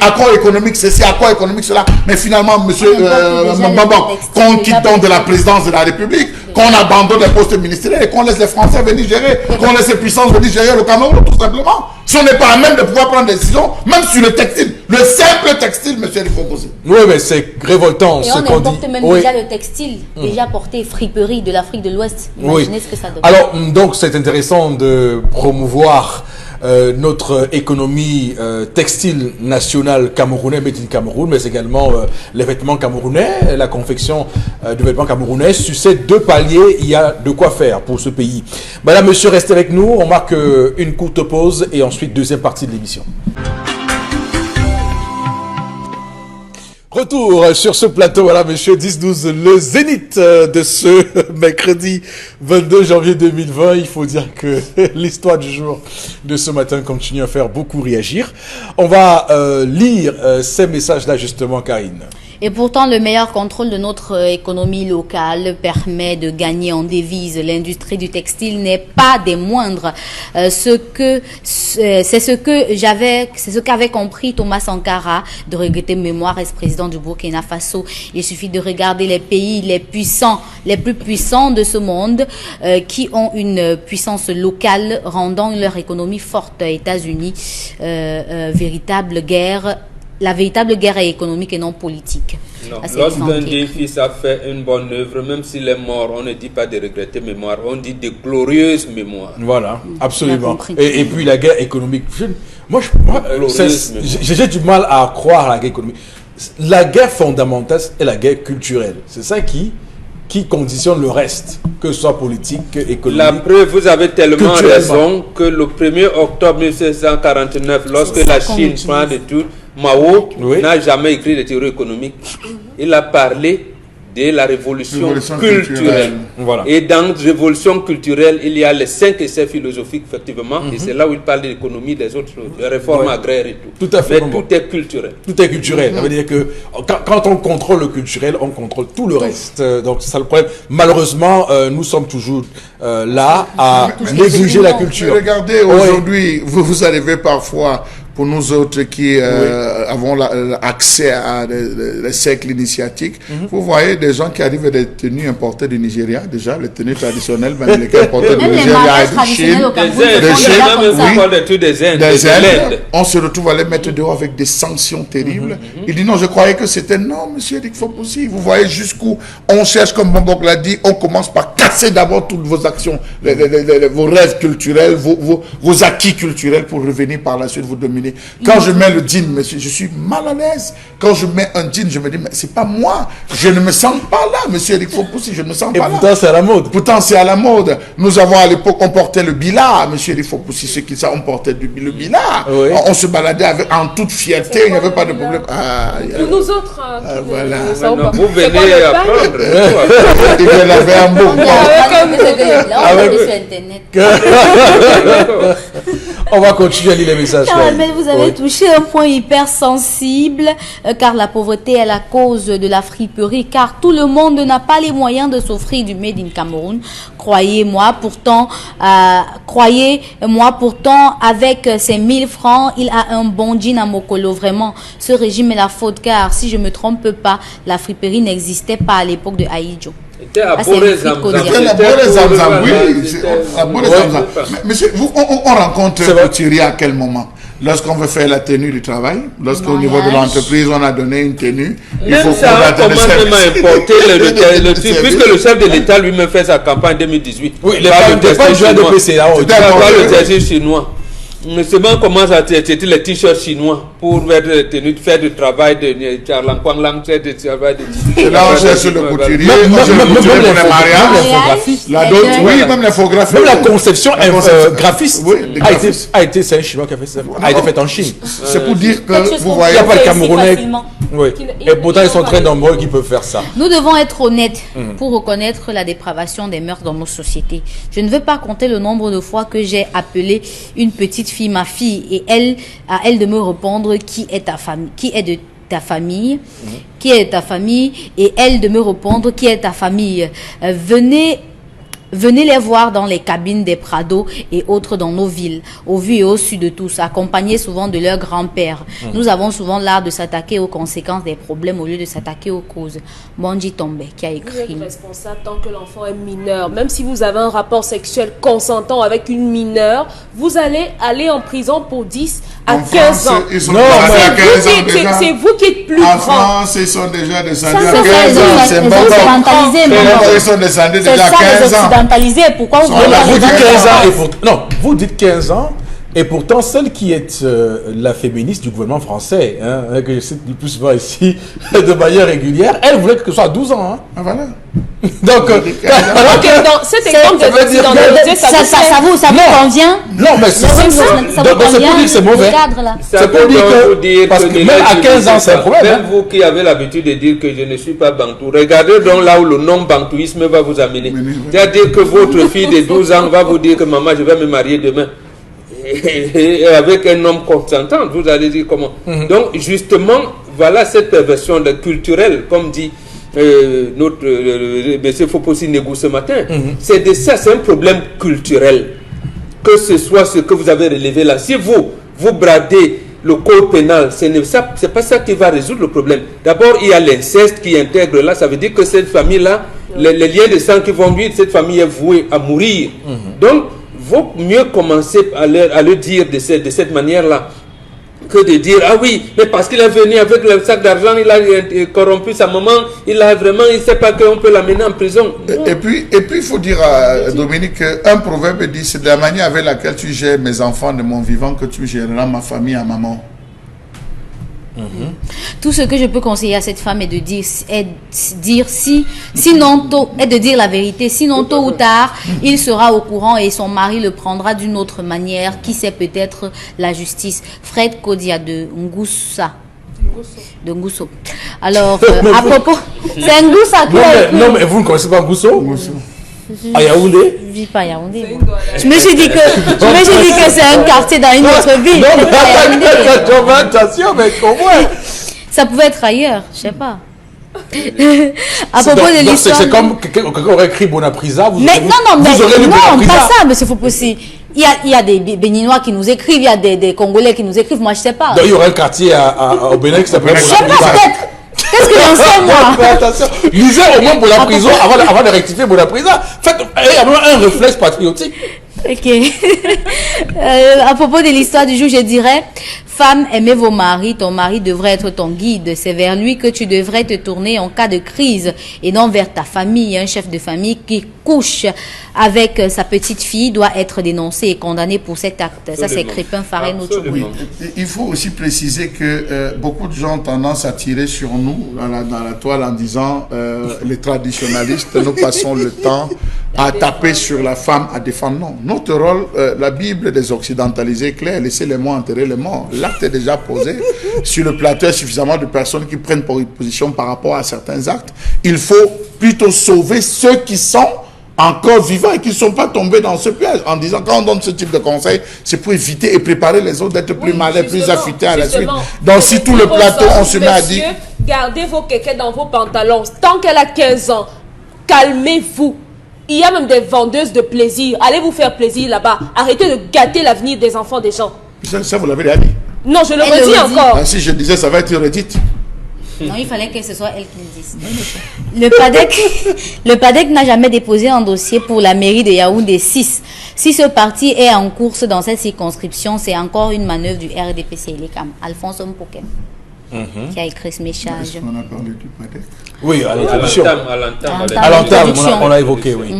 Accord économique, ceci, accord économique, cela. Mais finalement, monsieur Mbaba, qu'on quitte donc de la présidence de la République, qu'on abandonne les postes ministériels et qu'on laisse les Français venir gérer, qu'on laisse les puissances venir gérer le Cameroun, tout simplement. Si on n'est pas à même de pouvoir prendre des décisions, même sur le textile, le simple textile, monsieur, il faut poser. Oui, mais c'est révoltant et ce on qu'on dit. importe même déjà le textile, déjà porté friperie de l'Afrique de l'Ouest. Imaginez ce que ça donne. Alors, donc, c'est intéressant de promouvoir notre économie textile nationale camerounaise, made in Cameroun, mais également les vêtements camerounais, la confection de vêtements camerounais. Sur ces deux paliers, il y a de quoi faire pour ce pays. Madame, monsieur, restez avec nous. On marque une courte pause et ensuite deuxième partie de l'émission. Retour sur ce plateau, voilà, monsieur 10-12, le zénith de ce mercredi 22 janvier 2020. Il faut dire que l'histoire du jour de ce matin continue à faire beaucoup réagir. On va lire ces messages-là justement, Karine. Et pourtant, le meilleur contrôle de notre économie locale permet de gagner en devises. L'industrie du textile n'est pas des moindres. C'est ce qu'avait compris Thomas Sankara, de regretter mémoire ex-président du Burkina Faso. Il suffit de regarder les pays les plus puissants de ce monde, qui ont une puissance locale rendant leur économie forte. États-Unis, la véritable guerre est économique et non politique. Lorsqu'un des fils a fait une bonne œuvre, même s'il est mort, on ne dit pas de regretter mémoire, on dit de glorieuses mémoires. Voilà, absolument. Et puis la guerre économique. J'ai du mal à croire à la guerre économique. La guerre fondamentale est la guerre culturelle. C'est ça qui conditionne le reste, que ce soit politique, économique. La preuve, vous avez tellement raison que le 1er octobre 1749, lorsque la Chine prend de tout, Mao n'a jamais écrit de théorie économique. Il a parlé de la révolution culturelle. Voilà. Et dans la révolution culturelle, il y a les 5 essais philosophiques, effectivement, et c'est là où il parle de l'économie, des autres choses, de réformes agraires et tout. Tout à fait. Mais tout est culturel. Tout est culturel. Ça veut dire que quand on contrôle le culturel, on contrôle tout le reste. Donc c'est ça le problème. Malheureusement, nous sommes toujours là à négliger la culture. Regardez, aujourd'hui, vous arrivez parfois, pour nous autres qui avons accès à des cercles initiatiques, vous voyez des gens qui arrivent des tenues importées du Nigeria, déjà, les tenues traditionnelles, même les importées du Nigeria et de Chine. Des Indes. On se retrouve à les mettre dehors avec des sanctions terribles. Il dit non, je croyais que c'était non, monsieur Eric Fopoussi. Vous voyez jusqu'où on cherche, comme Bombok l'a dit, on commence par casser d'abord toutes vos actions, vos rêves culturels, vos acquis culturels pour revenir par la suite vous dominer. Quand je mets le jean, monsieur, je suis mal à l'aise. Quand je mets un jean, je me dis, mais c'est pas moi. Je ne me sens pas là, monsieur Eric Fopoussi, je ne me sens pas là. Et pourtant, c'est à la mode. Pourtant, c'est à la mode. Nous avons à l'époque, on portait le billa, monsieur Eric Fopoussi, ceux qui savent, on portait le billa. Oui. On se baladait en toute fierté, il n'y avait pas de problème. Pour nous autres, voilà. Vous venez apprendre. Il vient laver un mot. On va continuer à lire les messages. Mais vous avez touché un point hyper sensible, car la pauvreté est la cause de la friperie, car tout le monde n'a pas les moyens de s'offrir du Made in Cameroun. Croyez-moi, pourtant, avec ses 1000 francs, il a un bon jean à Mokolo. Vraiment, ce régime est la faute, car si je ne me trompe pas, la friperie n'existait pas à l'époque de Aïdjo. C'était à Monsieur, on rencontre Couturier à quel moment? Lorsqu'on veut faire la tenue du travail, lorsqu'au niveau de l'entreprise, on a donné une tenue, il faut ça, on commence même à importer le truc, puisque le chef de l'État lui-même fait sa campagne en 2018. Oui, il n'est pas joint de PC. Le textile chinois. Mais c'est bon, on commence à traiter les t-shirts chinois pour faire du travail de Charlan Kwang Lang, faire du travail de... C'est là on cherche le couturier, même les mariages, la dot, oui, même l'infographie. Même la conception graphiste a été, c'est un Chinois qui a fait ça, a été fait en Chine. C'est pour dire que vous voyez... Il n'y a pas de Camerounais. Oui. Et pourtant, ils sont très nombreux qui peuvent faire ça. Nous devons être honnêtes pour reconnaître la dépravation des mœurs dans nos sociétés. Je ne veux pas compter le nombre de fois que j'ai appelé une petite fille ma fille et à elle de me répondre qui est ta famille, qui est de ta famille, qui est ta famille, et elle de me répondre qui est ta famille. Venez Venez les voir dans les cabines des Prados et autres dans nos villes, au vu et au su de tous, accompagnés souvent de leurs grands-pères. Nous avons souvent l'art de s'attaquer aux conséquences des problèmes au lieu de s'attaquer aux causes. Bonji Tombe qui a écrit. Vous êtes responsable tant que l'enfant est mineur. Même si vous avez un rapport sexuel consentant avec une mineure, vous allez aller en prison pour 10 à 15 ans. Ils sont Non, C'est vous qui êtes plus en grand. France, ils sont déjà descendus Ça, à 15 ans. C'est bon. Ils sont descendus C'est déjà à ça, les 15 ans. occidentalisés. Pourquoi vous Non, voulez vous dites 15 ans ans et non, vous dites 15 ans et pourtant celle qui est la féministe du gouvernement français, hein, que je cite le plus souvent ici de manière régulière, elle voulait que ce soit à 12 ans. Hein. Ah, voilà. Donc, Donc, dans cet exemple ça veut de dire que- l'occidentalisé, ça vous convient? non, mais c'est Ça donc vous c'est pour dire convient, que c'est mauvais. le cadre, là. Ça C'est pour peut dire donc que- vous dire parce que ne même à l'utilisez 15 ans, c'est un pas. problème, Même hein. vous qui avez l'habitude de dire que je ne suis pas bantou, regardez donc là où le non-bantouisme va vous amener. C'est-à-dire que votre fille de 12 ans va vous dire que maman, je vais me marier demain. Et avec un homme consentant, vous allez dire comment. Donc, justement, voilà cette perversion culturelle, comme dit notre M. Fopossi Negou ce matin. C'est de ça, c'est un problème culturel. Que ce soit ce que vous avez relevé là. Si vous bradez le code pénal, c'est pas ça qui va résoudre le problème. D'abord, il y a l'inceste qui intègre là. Ça veut dire que cette famille-là, les liens de sang qui vont vivre, cette famille est vouée à mourir. Donc, vaut mieux commencer à le dire de cette manière-là que de dire, ah oui, mais parce qu'il est venu avec le sac d'argent, il a corrompu sa maman, il ne sait pas qu'on peut l'amener en prison. Et puis, il faut dire à Dominique qu'un proverbe dit, c'est de la manière avec laquelle tu gères mes enfants de mon vivant que tu géreras ma famille à maman. Tout ce que je peux conseiller à cette femme est de dire sinon tôt, est de dire la vérité. Sinon tôt ou tard, il sera au courant et son mari le prendra d'une autre manière. Qui sait, peut-être la justice. Fred Kodia de Ngoussa. De Ngousso. Alors, à propos, c'est Ngoussa qui a écrit. Non, mais vous ne connaissez pas Ngousso? À Yaoundé? Je vis pas à Yaoundé. Je me suis dit que c'est un quartier dans une autre ville. Non, C'est pas à Yaoundé. attention, mais comment? Ça pouvait être ailleurs, je sais pas. À propos de Donc, l'histoire. c'est comme quelqu'un aurait écrit Bonaprisa. Mais non, vous aurez lu non, Bonaprisa. pas ça, monsieur Fopossi. Il y a des Béninois qui nous écrivent, il y a des Congolais qui nous écrivent, moi je sais pas. Donc, il y aurait un quartier au Bénin qui s'appelle Je sais pas, Bonaprisa. peut-être. Qu'est-ce que j'en sais, moi? Mais attention, lisez au moins Bonaprisa avant de rectifier Bonaprisa. Faites un réflexe patriotique. Ok. À propos de l'histoire du jour, je dirais, femme, aimez vos maris, ton mari devrait être ton guide. C'est vers lui que tu devrais te tourner en cas de crise et non vers ta famille. Un chef de famille qui couche avec sa petite fille doit être dénoncé et condamné pour cet acte. Ça, c'est Crépin Farène Ochougou. Oui. Il faut aussi préciser que beaucoup de gens ont tendance à tirer sur nous dans la toile en disant les traditionnalistes, nous passons le temps à taper sur la femme, à défendre. Non, notre rôle, la Bible des occidentalisés est claire, laissez les morts enterrer les morts. L'acte est déjà posé. Sur le plateau, il y a suffisamment de personnes qui prennent position par rapport à certains actes. Il faut plutôt sauver ceux qui sont encore vivants et qui ne sont pas tombés dans ce piège. En disant, quand on donne ce type de conseil, c'est pour éviter et préparer les autres d'être plus malins, plus affûtés à la suite. Donc, si tout le plateau, on se met à dire... Gardez vos kékés dans vos pantalons. Tant qu'elle a 15 ans, calmez-vous. Il y a même des vendeuses de plaisir. Allez vous faire plaisir là-bas. Arrêtez de gâter l'avenir des enfants des gens. Ça, vous l'avez déjà dit. Non, je le Elle le redis redit. encore. Ah, si je disais, ça va être redite. Non, il fallait que ce soit elle qui le dise. Le PADEC n'a jamais déposé un dossier pour la mairie de Yaoundé 6. Si ce parti est en course dans cette circonscription, c'est encore une manœuvre du RDPC Elecam. Alphonse Mpoké qui a écrit ce message. On a parlé du PADEC. Oui, à À l'introduction. l'entame. À l'entame, Introduction. on l'a évoqué, oui.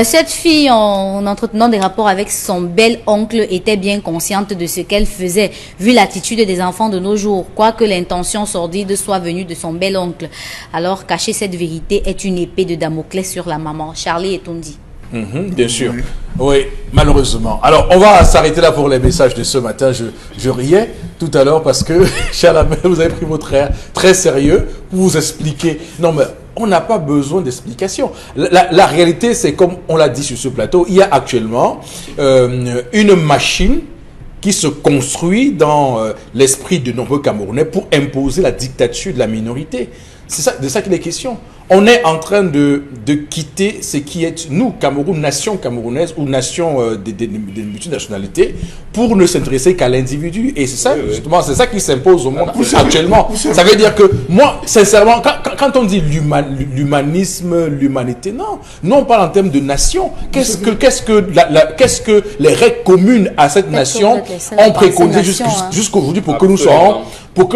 Cette fille, en entretenant des rapports avec son bel oncle, était bien consciente de ce qu'elle faisait, vu l'attitude des enfants de nos jours, quoique l'intention sordide soit venue de son bel oncle. Alors, cacher cette vérité est une épée de Damoclès sur la maman. Charlie et Tondi. Bien sûr. Oui, malheureusement. Alors, on va s'arrêter là pour les messages de ce matin. Je riais tout à l'heure parce que, Chalamel, vous avez pris votre air très sérieux pour vous expliquer. Non, mais on n'a pas besoin d'explication. La réalité, c'est comme on l'a dit sur ce plateau, il y a actuellement une machine qui se construit dans l'esprit de nombreux Camerounais pour imposer la dictature de la minorité. C'est de ça qu'il est question. On est en train de quitter ce qui est, nous, Cameroun, nation camerounaise ou nation des multinationalités, pour ne s'intéresser qu'à l'individu. Et c'est ça, justement, c'est ça qui s'impose au monde actuellement. Ça veut dire que, moi, sincèrement, quand on dit l'humanisme, l'humanité, non. Nous, on parle en termes de nation. Qu'est-ce que les règles communes à cette nation ont préconisé jusqu'aujourd'hui pour que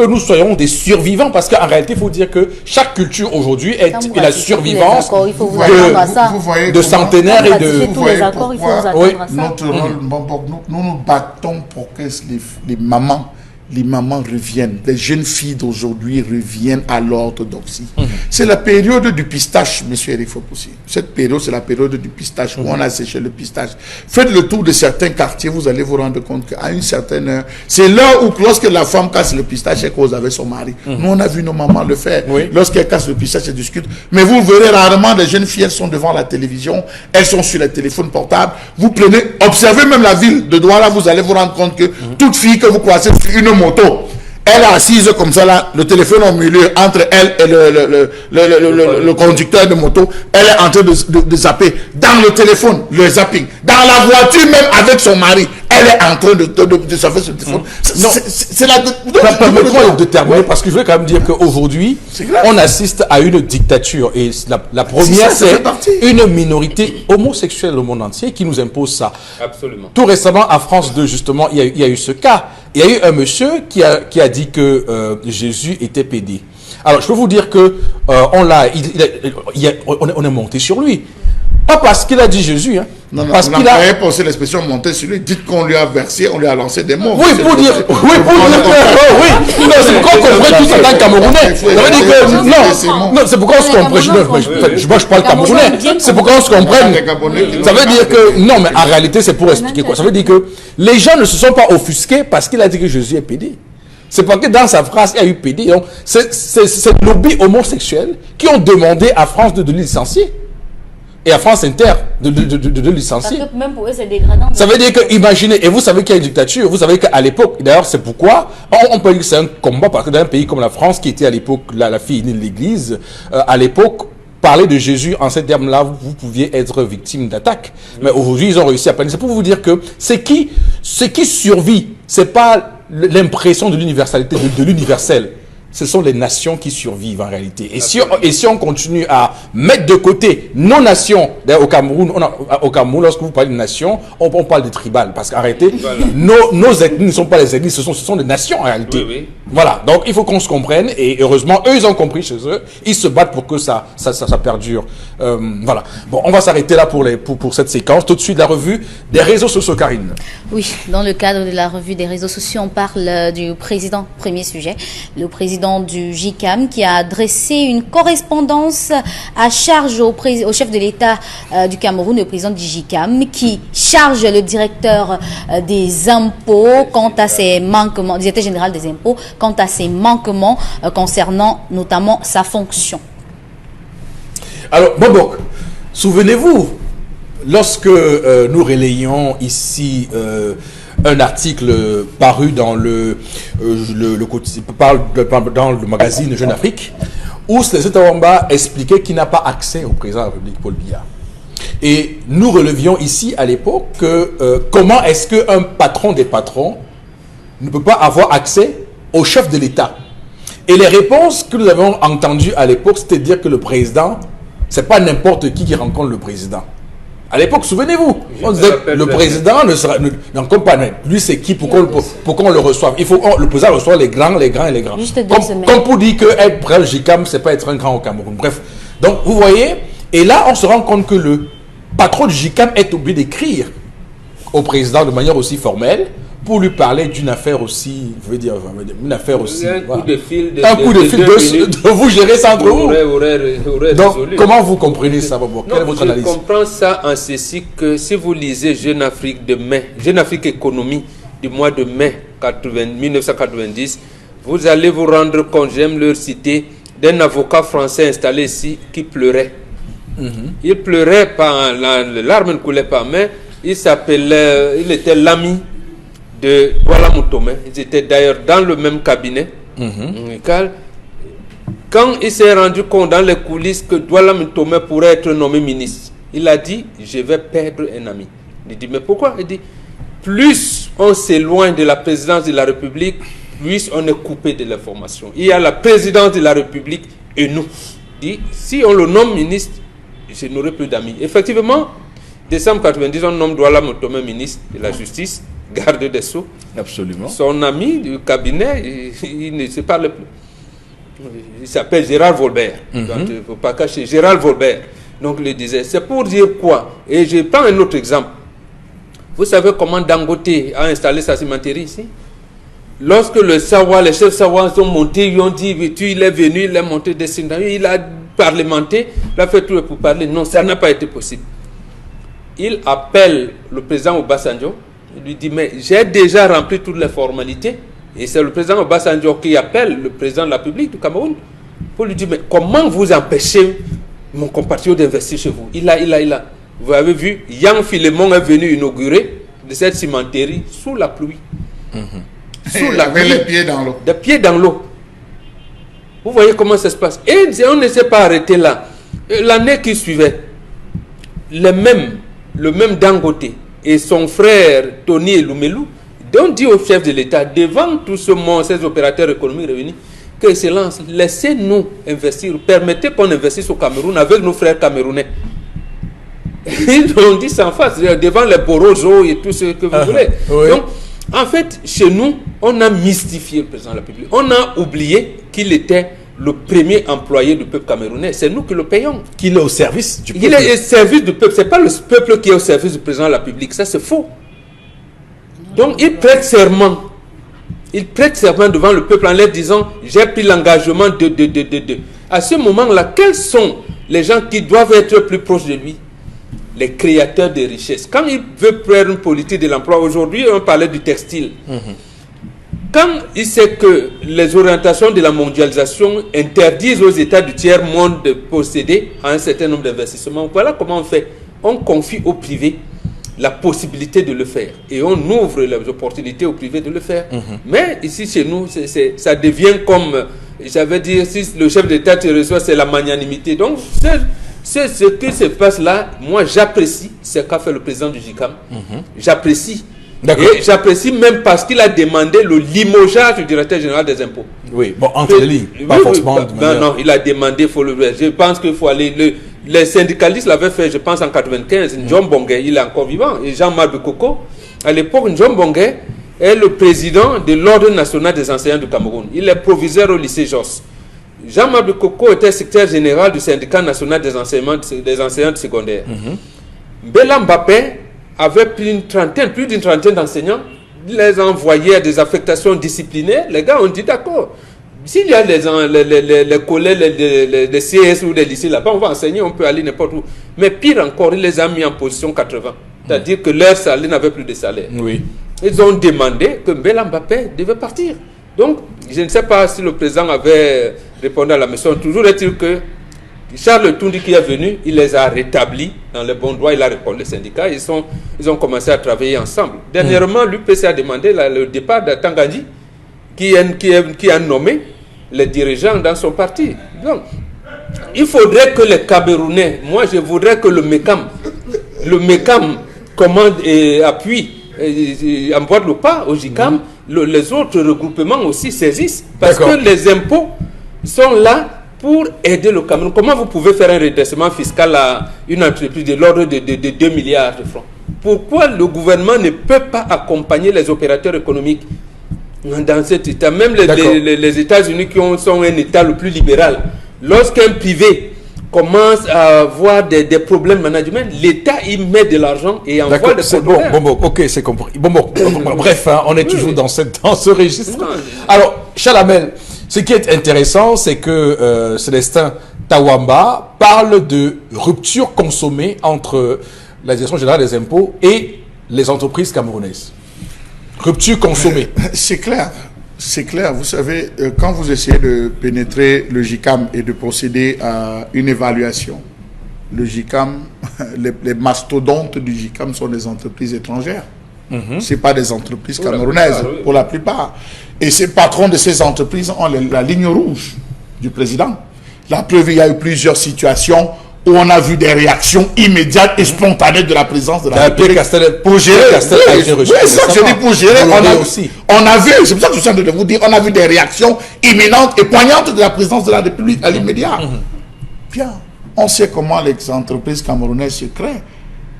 nous soyons des survivants? Parce qu'en réalité, il faut dire que chaque culture aujourd'hui est la survivance de centenaires et de... Notre rôle, nous nous battons pour que les mamans reviennent, les jeunes filles d'aujourd'hui reviennent à l'orthodoxie. C'est la période du pistache, monsieur Eric Fopoussi. Cette période, c'est la période du pistache, où on a séché le pistache. Faites le tour de certains quartiers, vous allez vous rendre compte qu'à une certaine heure, c'est l'heure où, lorsque la femme casse le pistache, elle cause avec son mari. Nous, on a vu nos mamans le faire. Lorsqu'elles cassent le pistache, elles discutent. Mais vous verrez rarement des jeunes filles, elles sont devant la télévision, elles sont sur les téléphones portables. Vous prenez, observez même la ville de Douala, vous allez vous rendre compte que toute fille que vous croisez sur une moto, elle est assise comme ça là, le téléphone au milieu entre elle et le conducteur de moto. Elle est en train de zapper dans le téléphone, le zapping. Dans la voiture même avec son mari, elle est en train de zapper sur le téléphone. C'est la... Permettez-moi de terminer parce que je veux quand même dire qu'aujourd'hui, on assiste à une dictature. Et la première, c'est une minorité homosexuelle au monde entier qui nous impose ça. Absolument. Tout récemment, à France 2, justement, il y a eu ce cas. Il y a eu un monsieur qui a dit que Jésus était pédé. Alors, je peux vous dire que on est monté sur lui. Pas parce qu'il a dit Jésus, hein. Non, parce qu'il a pensé l'expression monter sur lui. Dites qu'on lui a versé, on lui a lancé des mots. Oui, pour dire. Oui, pour dire que. Oui, non, c'est pourquoi on comprend tout ça dans le Camerounais. Ça veut dire que. Non, c'est pourquoi on se comprend. Moi, je parle Camerounais. C'est pourquoi on se comprend. Ça veut dire que. Non, mais en réalité, c'est pour expliquer quoi. Ça veut dire que les gens ne se sont pas offusqués parce qu'il a dit que Jésus est pédé. C'est parce que dans sa phrase, il y a eu pédé. Donc, c'est le lobby homosexuel qui ont demandé à France de le licencier. Et à France Inter de licencier. Parce que même pour eux, c'est dégradant. Ça veut dire que, imaginez, et vous savez qu'il y a une dictature, vous savez qu'à l'époque, d'ailleurs, c'est pourquoi, on peut dire que c'est un combat, parce que dans un pays comme la France, qui était à l'époque la fille née de l'Église, à l'époque, parler de Jésus en ces termes-là, vous pouviez être victime d'attaque. Mais aujourd'hui, ils ont réussi à parler. C'est pour vous dire que ce qui survit, c'est pas l'impression de l'universalité, de l'universel. Ce sont les nations qui survivent en réalité. Et si on continue à mettre de côté nos nations, d'ailleurs au Cameroun, lorsque vous parlez de nations, on parle de tribal. Parce qu'en réalité, nos ethnies ne sont pas les ethnies, ce sont des nations en réalité. Oui, oui. Voilà, donc il faut qu'on se comprenne. Et heureusement, eux, ils ont compris chez eux. Ils se battent pour que ça perdure. Voilà. Bon, on va s'arrêter là pour cette séquence. Tout de suite, la revue des réseaux sociaux, Karine. Oui, dans le cadre de la revue des réseaux sociaux, on parle du président, premier sujet, le président du JICAM qui a adressé une correspondance à charge au chef de l'État du Cameroun, le président du JICAM, qui charge le directeur des impôts quant à ses manquements, directeur général des impôts, quant à ses manquements concernant notamment sa fonction. Alors, Bobok, souvenez-vous, lorsque nous relayons ici un article paru dans le magazine Jeune Afrique, où Célestin Tawamba expliquait qu'il n'a pas accès au président de la République, Paul Biya. Et nous relevions ici à l'époque que comment est-ce qu'un patron des patrons ne peut pas avoir accès au chef de l'État. Et les réponses que nous avons entendues à l'époque, c'était de dire que le président, c'est pas n'importe qui rencontre le président. À l'époque, souvenez-vous, on disait le président ne rencontre pas. Lui, c'est qui pour qu'on le reçoive. Il faut le président reçoit les grands et les grands. Comme pour dire que être bref JICAM, c'est pas être un grand au Cameroun. Bref. Donc, vous voyez, et là, on se rend compte que le patron du JICAM est obligé d'écrire au président de manière aussi formelle pour lui parler d'une affaire aussi, je veux dire, une affaire aussi. Un coup de fil de vous gérer ça entre vous. Donc, résolu. comment vous comprenez ça, Bobo? Quelle est votre analyse? Je comprends ça en ceci que si vous lisez Jeune Afrique de mai, Jeune Afrique Économie du mois de mai 1990, vous allez vous rendre compte, j'aime leur citer, d'un avocat français installé ici qui pleurait. Il pleurait, pas, les larmes ne coulaient pas, mais il était l'ami de Douala Moutomé. Ils étaient d'ailleurs dans le même cabinet. Quand il s'est rendu compte dans les coulisses que Douala Moutomé pourrait être nommé ministre, il a dit, je vais perdre un ami. Il dit, mais pourquoi? Il dit, plus on s'éloigne de la présidence de la République, plus on est coupé de l'information. Il y a la présidence de la République et nous. Il dit, si on le nomme ministre, je n'aurai plus d'amis. Effectivement, décembre 90, on nomme Douala Moutomé ministre de la Justice, garde des Sceaux. Absolument. Son ami du cabinet, il ne se parle plus. Il s'appelle Gérald Volbert. Donc, il ne faut pas cacher. Gérald Volbert. Donc, il le disait. C'est pour dire quoi? Et je prends un autre exemple. Vous savez comment Dangote a installé sa cimenterie ici? Lorsque les chefs Sawa sont montés, ils ont dit, il est venu, il est monté des signes, il a parlementé, il a fait tout pour parler. Non, ça n'a pas été possible. Il appelle le président Obasanjo, il lui dit, mais j'ai déjà rempli toutes les formalités. Et c'est le président Obasanjo qui appelle le président de la République du Cameroun pour lui dire, mais comment vous empêchez mon compatriote d'investir chez vous? Il a. Vous avez vu, Yang Philemon est venu inaugurer de cette cimenterie sous la pluie. Sous la pluie. Les pieds dans l'eau. Des pieds dans l'eau. Vous voyez comment ça se passe. Et on ne s'est pas arrêté là. L'année qui suivait, le même Dangote et son frère Tony Elumelou ont dit au chef de l'État, devant tout ce monde, ces opérateurs économiques réunis, que Excellence, laissez-nous investir, permettez qu'on investisse au Cameroun avec nos frères camerounais. Ils ont dit ça en face, devant les Borozo et tout ce que vous voulez. Oui. Donc, en fait, chez nous, on a mystifié le président de la République. On a oublié qu'il était le premier employé du peuple camerounais. C'est nous qui le payons. Qu'il est au service du peuple. Il est au service du peuple. Ce n'est pas le peuple qui est au service du président de la République. Ça, c'est faux. Donc, il prête serment. Il prête serment devant le peuple en leur disant, j'ai pris l'engagement de. À ce moment-là, quels sont les gens qui doivent être plus proches de lui? Les créateurs de richesses. Quand il veut faire une politique de l'emploi, aujourd'hui, on parlait du textile. Quand il sait que les orientations de la mondialisation interdisent aux États du tiers-monde de posséder un certain nombre d'investissements, voilà comment on fait. On confie au privé la possibilité de le faire. Et on ouvre les opportunités au privé de le faire. Mais ici, chez nous, ça devient comme, j'avais dit, si le chef d'État te reçoit, c'est la magnanimité. Donc, c'est ce qui se passe là. Moi, j'apprécie ce qu'a fait le président du JICAM. J'apprécie. Et j'apprécie même parce qu'il a demandé le limogeage du directeur général des impôts. Oui, bon, entre les lignes, pas forcément. Non, il a demandé, je pense qu'il faut aller. Les syndicalistes l'avaient fait, je pense, en 95. John Bongué, il est encore vivant. Et Jean-Marc Bekoko, à l'époque, John Bongué est le président de l'Ordre national des enseignants du Cameroun. Il est proviseur au lycée Jos. Jean-Marc Bekoko était secrétaire général du syndicat national des enseignants de secondaire. Bella Mbappé avait plus d'une trentaine d'enseignants. Il les envoyait à des affectations disciplinaires. Les gars ont dit d'accord. S'il y a les collèges, les CS ou les lycées là-bas, on va enseigner, on peut aller n'importe où. Mais pire encore, il les a mis en position 80. C'est-à-dire que leur salaire n'avait plus de salaire. Oui. Ils ont demandé que Bella Mbappé devait partir. Donc, je ne sais pas si le président avait répondu à la mission. Toujours est-il que Charles Toundi qui est venu, il les a rétablis dans les bons droits, il a répondu les syndicats, ils ont commencé à travailler ensemble. Dernièrement, l'UPC a demandé le départ de Tangandji, qui a nommé les dirigeants dans son parti. Donc, il faudrait que les Camerounais, moi je voudrais que le MECAM commande et appuie, emboîte le pas au JICAM, les autres regroupements aussi saisissent, parce que les impôts sont là pour aider le Cameroun. Comment vous pouvez faire un redressement fiscal à une entreprise de l'ordre de 2 milliards de francs? Pourquoi le gouvernement ne peut pas accompagner les opérateurs économiques dans cet État? Même les États-Unis qui sont un État le plus libéral, lorsqu'un privé commence à avoir des problèmes de management, l'État y met de l'argent et envoie des problèmes. Ok, c'est compris. Bref, hein, on est toujours dans ce registre. Alors, Chalamel, ce qui est intéressant, c'est que Célestin Tawamba parle de rupture consommée entre la direction générale des impôts et les entreprises camerounaises. Rupture consommée. C'est clair. C'est clair. Vous savez, quand vous essayez de pénétrer le JICAM et de procéder à une évaluation, le JICAM, les mastodontes du JICAM sont des entreprises étrangères. Ce pas des entreprises camerounaises, pour la plupart. Et ces patrons de ces entreprises ont la ligne rouge du président. La preuve, il y a eu plusieurs situations où on a vu des réactions immédiates et spontanées de la présidence de la République pour gérer. Oui, ça que je dis pour gérer. On a vu, c'est pour ça que je suis en train de vous dire, on a vu des réactions imminentes et poignantes de la présidence de la République à l'immédiat. Bien, on sait comment les entreprises camerounaises se créent.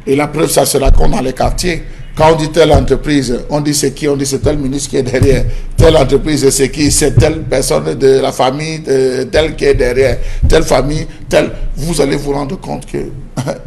Et la preuve, ça se raconte dans les quartiers. Quand on dit telle entreprise, on dit c'est qui, on dit c'est tel ministre qui est derrière. Telle entreprise, c'est qui, c'est telle personne de la famille, telle qui est derrière. Telle famille, telle. Vous allez vous rendre compte que,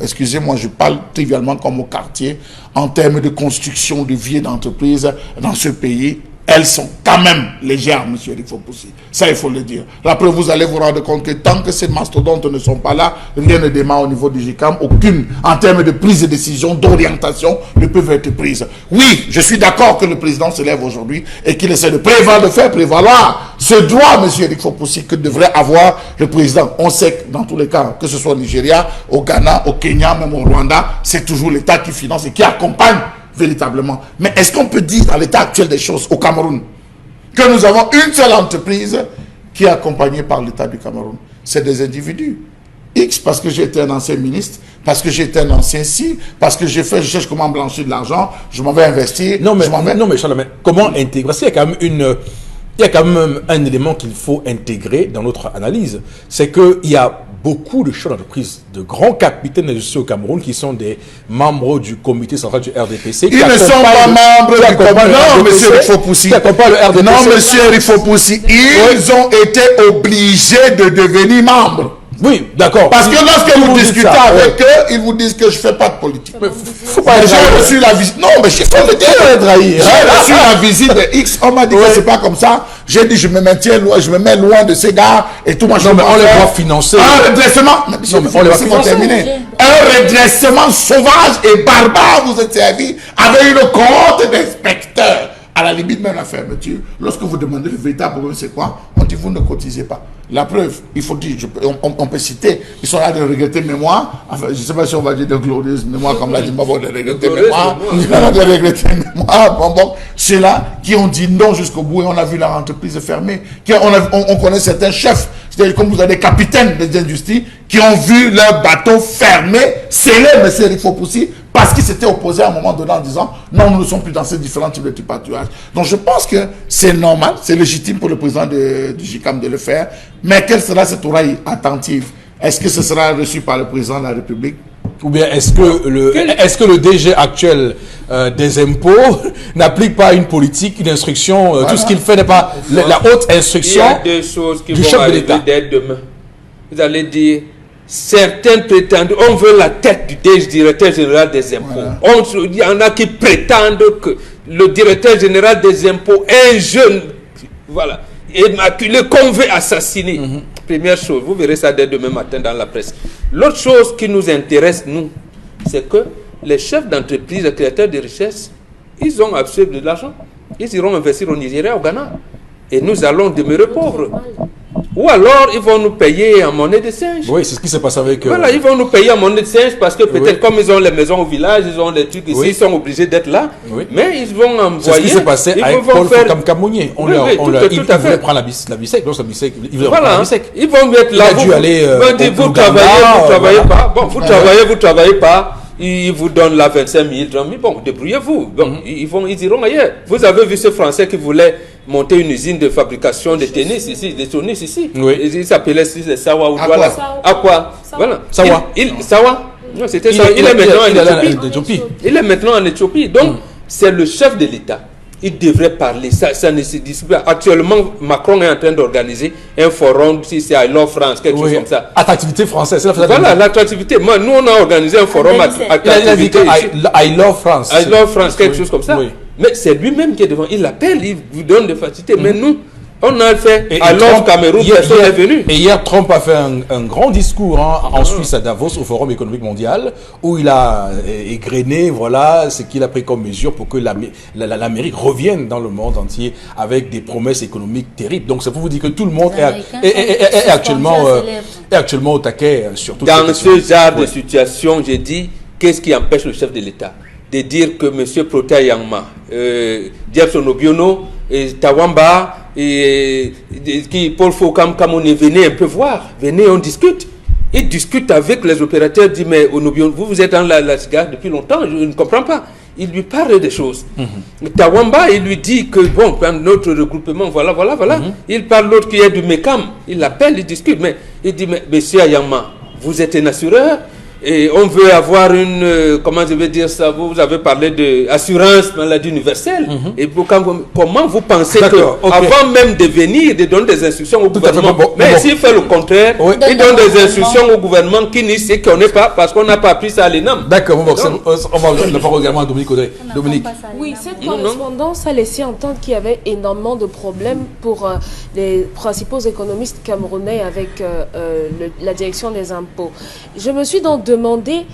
excusez-moi, je parle trivialement comme au quartier, en termes de construction de vie d'entreprise dans ce pays, elles sont quand même légères, M. Eric Fopoussi. Ça, il faut le dire. Après, vous allez vous rendre compte que tant que ces mastodontes ne sont pas là, rien ne démarre au niveau du GICAM. Aucune, en termes de prise de décision, d'orientation, ne peut être prise. Oui, je suis d'accord que le président se lève aujourd'hui et qu'il essaie de faire prévaloir ce droit, M. Eric Fopoussi, que devrait avoir le président. On sait que dans tous les cas, que ce soit au Nigeria, au Ghana, au Kenya, même au Rwanda, c'est toujours l'État qui finance et qui accompagne véritablement. Mais est-ce qu'on peut dire dans l'état actuel des choses au Cameroun que nous avons une seule entreprise qui est accompagnée par l'État du Cameroun? C'est des individus. X parce que j'ai été un ancien ministre, parce que j'ai été un ancien ci, parce que je cherche comment blanchir de l'argent, je m'en vais investir. Non mais Charles, comment intégrer? Parce qu'il y a quand même il y a quand même un élément qu'il faut intégrer dans notre analyse, c'est qu'il y a beaucoup de chefs d'entreprise, de grands capitaines d'industrie au Cameroun qui sont des membres du comité central du RDPC. Ils ne sont pas membres du comité. Non, monsieur Eric Fopoussi. Non, monsieur Eric Fopoussi. Ils ont été obligés de devenir membres. Oui, d'accord. Parce que lorsque vous discutez avec eux, ils vous disent que je ne fais pas de politique. J'ai reçu la visite. Non, mais je faut le dire. J'ai reçu la visite de X. On m'a dit que c'est pas comme ça. J'ai dit je me maintiens loin, je me mets loin de ces gars et tout. Moi, non, mais on les doit financer. Un redressement. On les va financer. Un redressement sauvage et barbare vous est servi avec une compte d'inspecteur. À la limite même la fermeture, lorsque vous demandez le véritable problème c'est quoi, on dit vous ne cotisez pas. La preuve, il faut dire, on peut citer, ils sont là de regretter mémoire, enfin je ne sais pas si on va dire de glorieuse mémoire comme l'a dit Mabo, de regretter mémoire, de regretter mémoire, bon, ceux-là qui ont dit non jusqu'au bout et on a vu leur entreprise fermée, on connaît certains chefs, c'est-à-dire comme vous avez des capitaines des industries qui ont vu leur bateau fermé, scellé, M. Eric Fopoussi, parce qu'ils s'étaient opposés à un moment donné en disant non, nous ne sommes plus dans ces différents types de tripatouillage. Donc je pense que c'est normal, c'est légitime pour le président du GICAM de le faire, mais quelle sera cette oreille attentive? Est-ce que ce sera reçu par le président de la République? Ou bien est-ce que le DG actuel des impôts n'applique pas une politique, une instruction, voilà. Tout ce qu'il fait n'est pas la haute instruction du chef de l'État? Il y a deux choses qui vont arriver dès demain. Vous allez dire certains prétendent, on veut la tête du directeur général des impôts. Voilà. Il y en a qui prétendent que le directeur général des impôts est un jeune, voilà, immaculé, qu'on veut assassiner. Première chose, vous verrez ça dès demain matin dans la presse. L'autre chose qui nous intéresse, nous, c'est que les chefs d'entreprise, les créateurs de richesses, ils ont absolument de l'argent. Ils iront investir au Nigeria, au Ghana. Et nous allons demeurer pauvres. Ou alors, ils vont nous payer en monnaie de singe. Oui, c'est ce qui s'est passé avec... Voilà, ils vont nous payer en monnaie de singe parce que peut-être comme ils ont les maisons au village, ils ont des trucs ici, ils sont obligés d'être là. Mais ils vont envoyer... C'est ce qui s'est passé avec Paul Kamkamounié. Il voulait prendre la BISEC. Donc, il voulait prendre la BISEC. Ils vont mettre là... Il a dû aller... Vous travaillez pas. Bon, vous travaillez pas. Ils vous donnent la 25 000 mais bon, débrouillez-vous. Bon, ils iront ailleurs. Vous avez vu ce Français qui voulait monter une usine de fabrication de tennis ici, de tennis ici. Oui. Il s'appelait Sawa ou Douala. À quoi? Voilà. Sawa. Sawa. Non, c'était Sawa. Il est maintenant en Éthiopie. Il est maintenant en Éthiopie. Donc, c'est le chef de l'État. Il devrait parler. Ça ne se discute pas. Actuellement, Macron est en train d'organiser un forum, si c'est I Love France, quelque chose comme ça. Attractivité française. Voilà, l'attractivité. Moi, nous, on a organisé un forum attractivité. I Love France. I Love France, quelque chose comme ça. Oui. Mais c'est lui-même qui est devant. Il appelle, il vous donne des facilités. Mais nous, on a fait I Love Cameroun, personne n'est venu. Et hier, Trump a fait un grand discours en Suisse à Davos, au Forum économique mondial, où il a égrené, voilà, ce qu'il a pris comme mesure pour que l'Amérique revienne dans le monde entier avec des promesses économiques terribles. Donc, c'est pour vous dire que tout le monde est actuellement au taquet sur tout. Dans ce genre de situation, j'ai dit, qu'est-ce qui empêche le chef de l'État de dire que M. Prota Yangma, Jefferson Obiono, Tawamba, Paul Fokam Kamone, venez un peu voir, venez, on discute. Il discute avec les opérateurs, dit mais Onobiono, vous êtes dans la cigare depuis longtemps, je ne comprends pas. Il lui parle des choses. Tawamba, il lui dit que bon, notre regroupement, voilà. Il parle l'autre qui est du MECAM, il l'appelle, il discute, mais il dit mais monsieur Ayama, vous êtes un assureur et on veut avoir une, comment je vais dire ça, vous avez parlé d'assurance maladie universelle. Et comment vous pensez que, avant même de venir, de donner des instructions au gouvernement, mais s'il fait le contraire, il donne des instructions au gouvernement qui n'y sait qu'on n'est pas, parce qu'on n'a pas appris ça à l'ENAM. D'accord, on va la parole également à Dominique Audrey. Dominique. Oui, cette correspondance a laissé entendre qu'il y avait énormément de problèmes pour les principaux économistes camerounais avec la direction des impôts. Je me suis donc demandé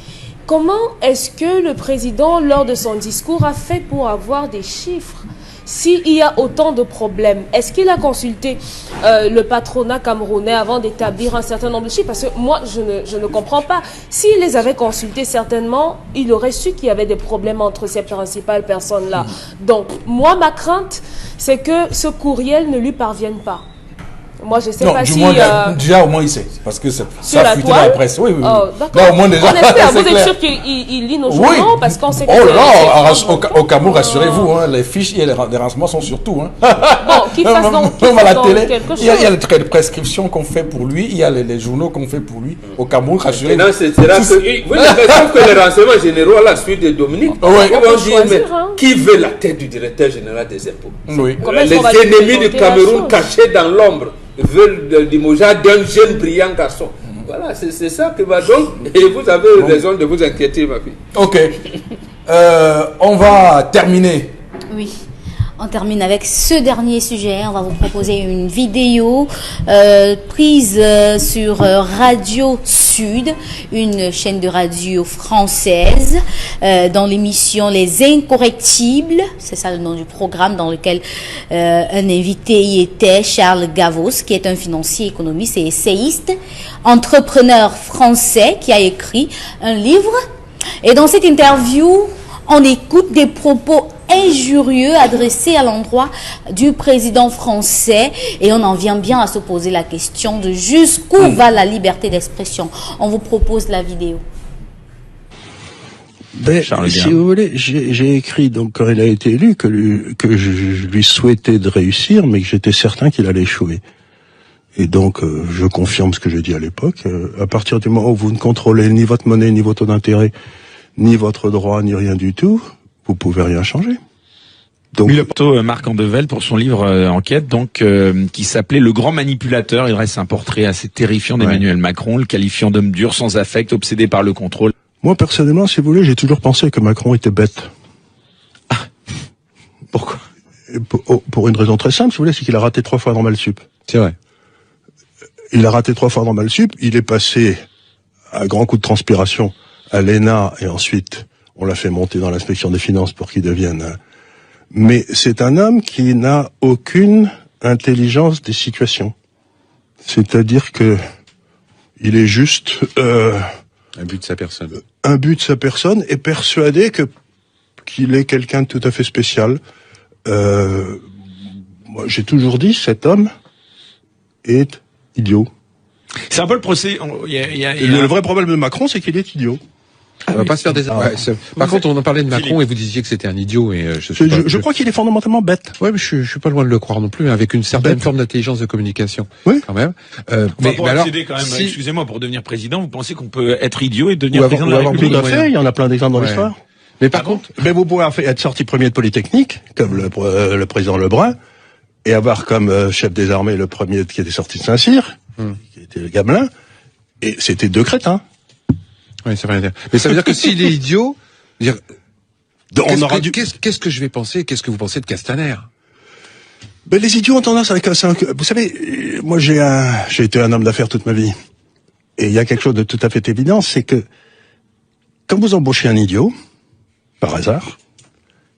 comment est-ce que le président, lors de son discours, a fait pour avoir des chiffres. S'il y a autant de problèmes, est-ce qu'il a consulté le patronat camerounais avant d'établir un certain nombre de chiffres? Parce que moi, je ne comprends pas. S'il les avait consultés, certainement, il aurait su qu'il y avait des problèmes entre ces principales personnes-là. Donc, moi, ma crainte, c'est que ce courriel ne lui parvienne pas. Moi, je sais pas si... Déjà, au moins, il sait. Parce que ça a fuité dans la presse. Oui. Oh, d'accord. Là, au moins, déjà, on espère. Vous êtes sûr qu'il lit nos journaux? Parce qu'on sait que... Oh là, au Cameroun, rassurez-vous, hein, les fiches et les renseignements sont sur tout. Hein. Bon, qu'il fasse donc quelque chose. Il y a les traits de prescription qu'on fait pour lui, il y a les journaux qu'on fait pour lui. Au Cameroun, rassurez-vous. Maintenant, c'est là que... Vous avez que les renseignements généraux, à la suite de Dominique, ils vont dire, mais qui veut la tête du directeur général des impôts? Les ennemis du Cameroun cachés dans l'ombre veulent limoger d'un jeune brillant garçon. Voilà, c'est ça que va donc. Et vous avez raison de vous inquiéter, ma fille. Ok. On va terminer. Oui. On termine avec ce dernier sujet. On va vous proposer une vidéo prise sur Radio Sud, une chaîne de radio française, dans l'émission Les Incorrectibles. C'est ça le nom du programme, dans lequel un invité y était, Charles Gavos, qui est un financier, économiste et essayiste, entrepreneur français qui a écrit un livre. Et dans cette interview, on écoute des propos injurieux adressés à l'endroit du président français et on en vient bien à se poser la question de jusqu'où va la liberté d'expression. On vous propose la vidéo. Si vous voulez, j'ai écrit donc quand il a été élu que je lui souhaitais de réussir, mais que j'étais certain qu'il allait échouer. Et donc je confirme ce que j'ai dit à l'époque. À partir du moment où vous ne contrôlez ni votre monnaie, ni votre taux d'intérêt, ni votre droit, ni rien du tout, vous pouvez rien changer. Donc, le plateau Marc Andevelde pour son livre Enquête, donc qui s'appelait Le Grand Manipulateur. Il dresse un portrait assez terrifiant d'Emmanuel Macron, le qualifiant d'homme dur, sans affect, obsédé par le contrôle. Moi personnellement, si vous voulez, j'ai toujours pensé que Macron était bête. Pourquoi? Pour une raison très simple, si vous voulez, c'est qu'il a raté 3 fois Normal Sup. C'est vrai. Il a raté 3 fois Normal Sup. Il est passé à grands coups de transpiration à l'ENA et ensuite on l'a fait monter dans l'inspection des finances pour qu'il devienne... Mais c'est un homme qui n'a aucune intelligence des situations. C'est-à-dire que il est juste... un but de sa personne. Un but de sa personne et persuadé qu'il est quelqu'un de tout à fait spécial. Moi, j'ai toujours dit, cet homme est idiot. C'est un peu le procès... Le vrai problème de Macron, c'est qu'il est idiot. On va pas se faire des... Par contre, on en parlait de Macron et vous disiez que c'était un idiot. Et je crois qu'il est fondamentalement bête. Ouais, mais je suis pas loin de le croire non plus, avec une certaine forme d'intelligence de communication. Oui, quand même. Mais alors, quand même, excusez-moi, pour devenir président, vous pensez qu'on peut être idiot et devenir président de la République? Tout à fait, il y en a plein d'exemples dans l'histoire. Mais par contre, vous pouvez être sorti premier de Polytechnique, comme le président Lebrun, et avoir comme chef des armées le premier qui était sorti de Saint-Cyr, qui était le Gamelin, et c'était 2 crétins. Oui, ça veut rien dire. Mais ça veut dire que s'il est idiot, qu'est-ce que je vais penser? Qu'est-ce que vous pensez de Castaner? Ben, les idiots ont tendance à... Vous savez, moi j'ai été un homme d'affaires toute ma vie. Et il y a quelque chose de tout à fait évident, c'est que quand vous embauchez un idiot, par hasard,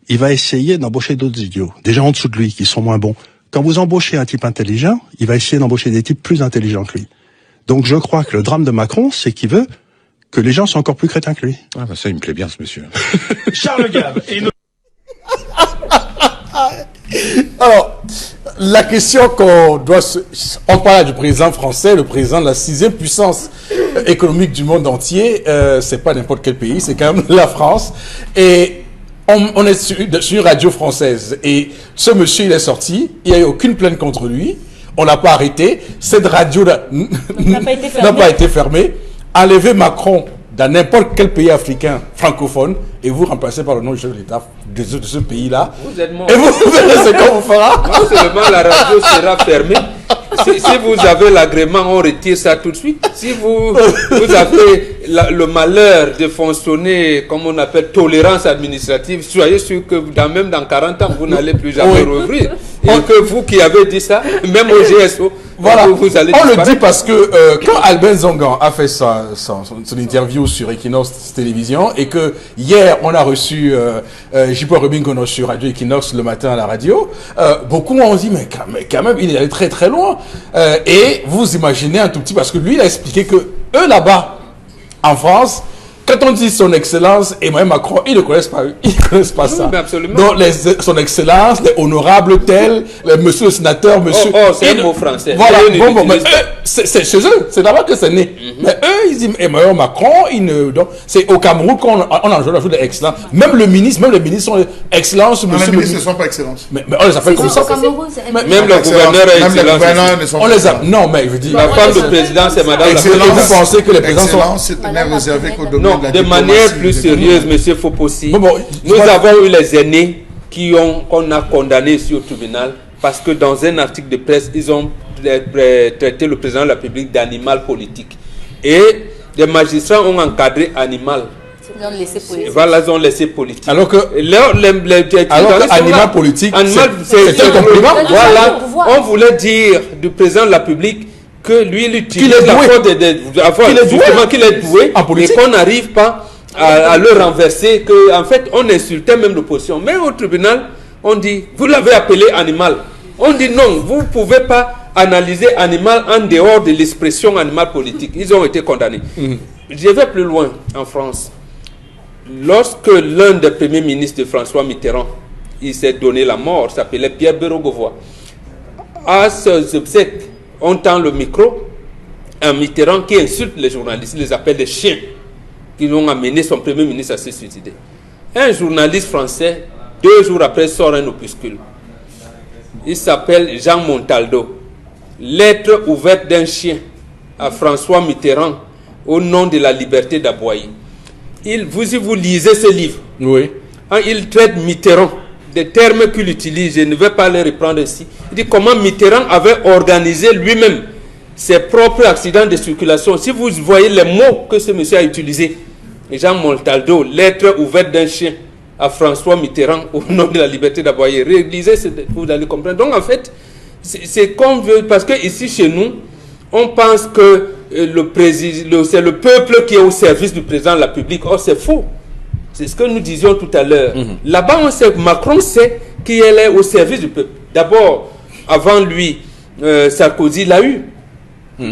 il va essayer d'embaucher d'autres idiots, des gens en dessous de lui, qui sont moins bons. Quand vous embauchez un type intelligent, il va essayer d'embaucher des types plus intelligents que lui. Donc je crois que le drame de Macron, c'est qu'il veut que les gens sont encore plus crétins que lui. Ah bah ça, il me plaît bien, ce monsieur. Charles Gave et Alors, la question on parle du président français, le président de la 6e puissance économique du monde entier. C'est pas n'importe quel pays, c'est quand même la France. Et on est sur une radio française. Et ce monsieur, il est sorti. Il n'y a eu aucune plainte contre lui. On l'a pas arrêté. Cette radio n'a pas été fermée. Enlevez Macron dans n'importe quel pays africain francophone et vous remplacez par le nom du chef de l'État de ce pays-là. Vous êtes mort. Et vous verrez ce qu'on vous fera. Non seulement la radio sera fermée, si vous avez l'agrément, on retire ça tout de suite. Si vous avez le malheur de fonctionner, comme on appelle, tolérance administrative, soyez sûr que même dans 40 ans, vous n'allez plus jamais rouvrir. Et que vous qui avez dit ça, même au GSO, voilà, vous allez on disparaître. le dit parce que quand Albin Zongan a fait son interview sur Equinox Télévision et que hier on a reçu J.P. Robingono sur Radio Equinox le matin à la radio, beaucoup ont dit mais quand même il est allé très très loin. Et vous imaginez un tout petit, parce que lui il a expliqué que eux là-bas en France, quand on dit son excellence Emmanuel Macron, ils ne connaissent pas, ça. Oui, absolument. Donc son excellence, les honorables tels, monsieur le sénateur, monsieur. C'est un mot français. Voilà, mais c'est chez eux, c'est là-bas que c'est né. Mais eux, ils disent Emmanuel Macron, donc c'est au Cameroun qu'on ajoute des excellences. Même les ministres sont excellences, monsieur. Les ministres ne sont pas excellences. Mais on les appelle comme ça. Même le gouverneur est Même les excellent. gouverneurs ne sont pas excellences. Non, mais je dis. La femme du président, c'est madame la Excellence. présidente. Vous pensez que les présidents sont. L'excellence, n'est réservé qu'au domaine Non, de la de diplomatie. manière plus sérieuse, monsieur Fopossi, Bon, nous avons eu les aînés qu'on a condamnés ici au tribunal parce que dans un article de presse, ils ont traité le président de la République d'animal politique. Et des magistrats ont encadré animal. Voilà, ils ont laissé politique. Alors que animal politique, c'est un compliment. Voilà, on voulait dire du président de la République que lui, il utilise la faute qu'il est doué et qu'on n'arrive pas à le renverser, qu'en fait, on insultait même l'opposition. Mais au tribunal, on dit, vous l'avez appelé animal. On dit non, vous ne pouvez pas analyser animal en dehors de l'expression animal politique. Ils ont été condamnés. Je vais plus loin en France. Lorsque l'un des premiers ministres de François Mitterrand, il s'est donné la mort, s'appelait Pierre Bérogovoy, à ce obsèques, on tend le micro, un Mitterrand qui insulte les journalistes, il les appelle des chiens, qui l'ont amené son premier ministre à se suicider. Un journaliste français, 2 jours après, sort un opuscule. Il s'appelle Jean Montaldo. Lettre ouverte d'un chien à François Mitterrand au nom de la liberté d'Aboyer. Si vous lisez ce livre, oui. Il traite Mitterrand, des termes qu'il utilise, je ne vais pas les reprendre ici. Il dit comment Mitterrand avait organisé lui-même ses propres accidents de circulation. Si vous voyez les mots que ce monsieur a utilisés, Jean Montaldo, lettre ouverte d'un chien à François Mitterrand au nom de la liberté d'aboyer. Lisez, vous allez comprendre. Donc en fait, c'est qu'on veut, parce que ici chez nous, on pense que c'est le peuple qui est au service du président de la République. Or c'est faux. C'est ce que nous disions tout à l'heure. Là-bas, on sait, Macron sait qu'il est au service du peuple. D'abord, avant lui, Sarkozy l'a eu.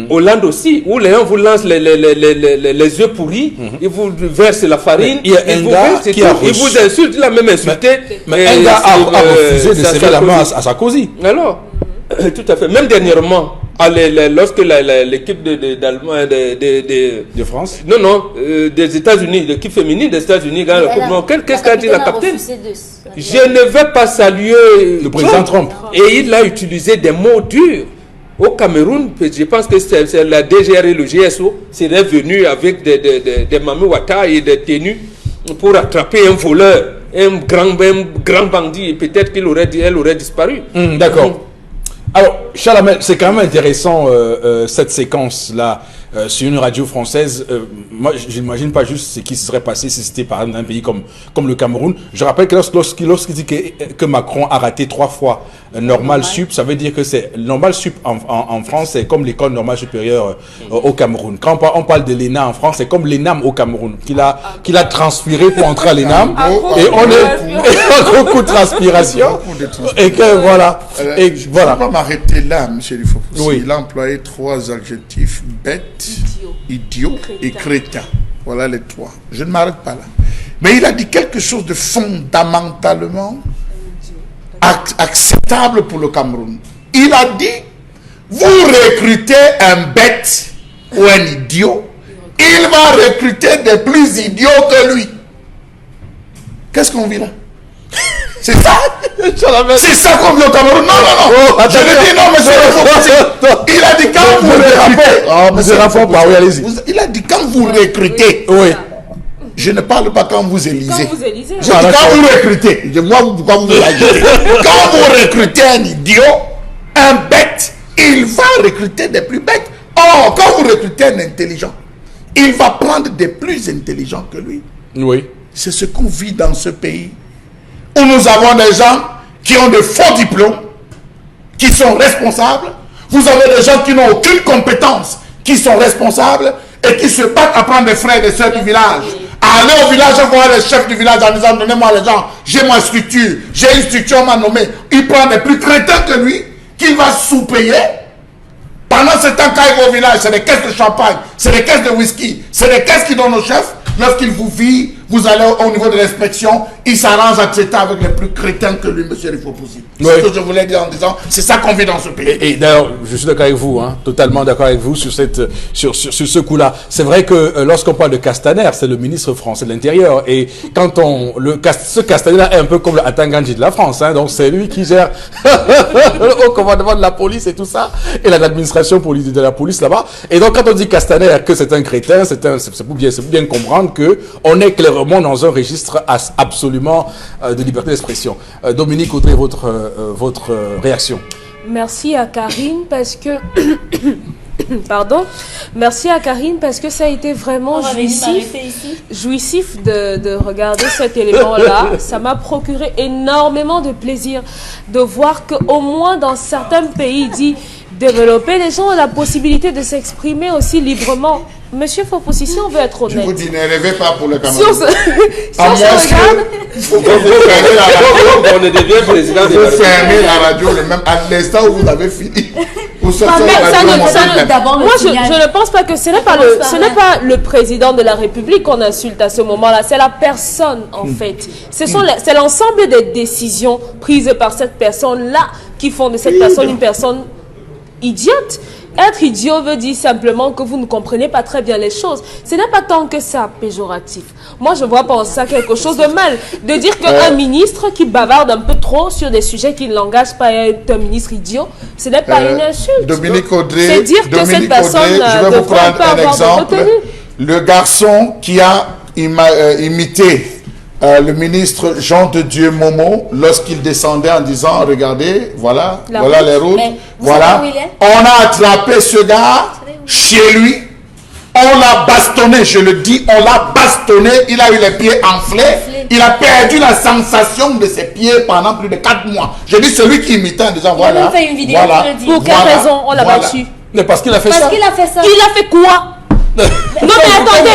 Hollande aussi, où les gens vous lancent les œufs pourris, ils vous versent la farine, il y a un gars qui a il vous insulte, il a même insulté. Mais un gars a refusé de serrer la main à Sarkozy. Alors, tout à fait. Même dernièrement, lorsque l'équipe de France, non, des États-Unis, l'équipe féminine des États-Unis gagne la Coupe du Monde. Qu'est-ce qu'a dit la capitaine? Je ne vais pas saluer le président Trump. Et il a utilisé des mots durs. Au Cameroun, je pense que c'est la DGR et le GSO seraient venus avec des mamouata et des tenues pour attraper un voleur, un grand bandit, et peut-être qu'elle aurait disparu. D'accord. Alors, Chalamel, c'est quand même intéressant cette séquence-là sur une radio française. Moi, je n'imagine pas juste ce qui se serait passé si c'était par exemple un pays comme le Cameroun. Je rappelle que lorsqu'il dit que Macron a raté 3 fois normal sup, ça veut dire que c'est normal sup en France, c'est comme l'école normale supérieure au Cameroun. Quand on parle de l'ENA en France, c'est comme l'ENAM au Cameroun, qu'il a transféré pour entrer à l'ENAM. Et on est un coup de transpiration. Et que voilà. Et voilà. Je vais m'arrêter là, M. Lifopoussi. Oui. Il a employé 3 adjectifs: bête, idiot et crétin. Voilà les trois. Je ne m'arrête pas là. Mais il a dit quelque chose de fondamentalement acceptable pour le Cameroun. Il a dit, vous recrutez un bête ou un idiot, il va recruter des plus idiots que lui. Qu'est-ce qu'on vit là? C'est ça? C'est ça qu'on vit au Cameroun? Non, non, non. Je le dis, non, monsieur. Il a dit quand vous recrutez. Il a dit quand vous recrutez. Oui. Je ne parle pas quand vous élisez. Quand vous élisez. Je dis quand vous recrutez. Moi, pourquoi vous élisez? Quand vous recrutez un idiot, un bête, il va recruter des plus bêtes. Or, quand vous recrutez un intelligent, il va prendre des plus intelligents que lui. Oui. C'est ce qu'on vit dans ce pays, où nous avons des gens qui ont de faux diplômes, qui sont responsables. Vous avez des gens qui n'ont aucune compétence, qui sont responsables et qui se battent à prendre des frères et des sœurs du village. À aller au village, voir les chefs du village en disant, donnez-moi les gens, j'ai ma structure, j'ai une structure, on m'a nommé. Il prend des plus crétins que lui, qu'il va sous-payer. Pendant ce temps, quand il va au village, c'est des caisses de champagne, c'est des caisses de whisky, c'est des caisses qui donnent aux chefs. Lorsqu'il vous vit, vous allez au niveau de l'inspection, il s'arrange à traiter avec les plus crétins que lui, monsieur Rifopoussi. C'est ce que je voulais dire en disant, c'est ça qu'on vit dans ce pays. Et d'ailleurs, je suis d'accord avec vous, hein, totalement d'accord avec vous sur ce coup-là. C'est vrai que lorsqu'on parle de Castaner, c'est le ministre français de l'Intérieur. Et quand ce Castaner est un peu comme le Atangandji de la France, hein, donc c'est lui qui gère le haut commandement de la police et tout ça, et l'administration de la police là-bas. Et donc quand on dit Castaner que c'est un crétin, c'est pour bien comprendre que on est clairement dans un registre absolument de liberté d'expression. Dominique Audrey, votre réaction. Merci à Karine parce que pardon. Merci à Karine parce que ça a été vraiment jouissif de regarder cet élément-là. Ça m'a procuré énormément de plaisir de voir qu'au moins dans certains pays dits développés, les gens ont la possibilité de s'exprimer aussi librement. Monsieur Fopoussi, si on veut être honnête. Je vous dis, ne rêvez pas pour le Cameroun. Si on se regarde. On devient président de la République. Vous fermez la radio à l'instant où vous avez fini. Moi, je ne pense pas que ce n'est pas le président de la République qu'on insulte à ce moment-là. C'est la personne, en fait. C'est l'ensemble des décisions prises par cette personne-là qui font de cette personne une personne idiote. Être idiot veut dire simplement que vous ne comprenez pas très bien les choses. Ce n'est pas tant que ça péjoratif. Moi, je vois pas ça quelque chose de mal. De dire qu'un ministre qui bavarde un peu trop sur des sujets qui ne l'engagent pas est un ministre idiot, ce n'est pas une insulte. Dominique Audrey, c'est dire que cette personne je vais vous prendre un exemple. Le garçon qui a imité le ministre Jean de Dieu Momo, lorsqu'il descendait en disant, regardez, voilà les routes, voilà. On a attrapé ce gars chez lui, on l'a bastonné, je le dis, on l'a bastonné, il a eu les pieds enflés, il a perdu la sensation de ses pieds pendant plus de 4 mois. Je dis celui qui imitait en disant, voilà. Il a fait une vidéo, pour quelle raison on l'a battu? Mais parce qu'il a fait ça. Parce qu'il a fait ça. Il a fait quoi? Non mais attendez,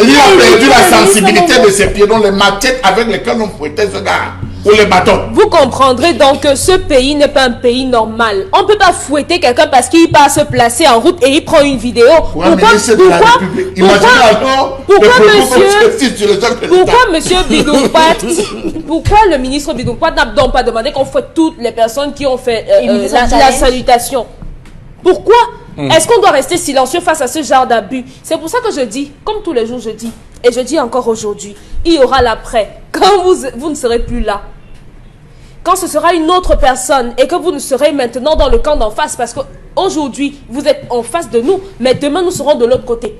il a perdu la sensibilité de ses pieds, donc les machettes avec lesquelles on fouettait ce gars, ou les bâtons. Vous comprendrez donc que ce pays n'est pas un pays normal. On ne peut pas fouetter quelqu'un parce qu'il part se placer en route et il prend une vidéo. Pourquoi monsieur Bidoupat, pourquoi le ministre Bidoupat n'a donc pas demandé qu'on fouette toutes les personnes qui ont fait la salutation? Pourquoi? Est-ce qu'on doit rester silencieux face à ce genre d'abus? C'est pour ça que je dis, comme tous les jours je dis, et je dis encore aujourd'hui, il y aura l'après. Quand vous ne serez plus là, quand ce sera une autre personne et que vous ne serez maintenant dans le camp d'en face, parce qu'aujourd'hui, vous êtes en face de nous, mais demain nous serons de l'autre côté.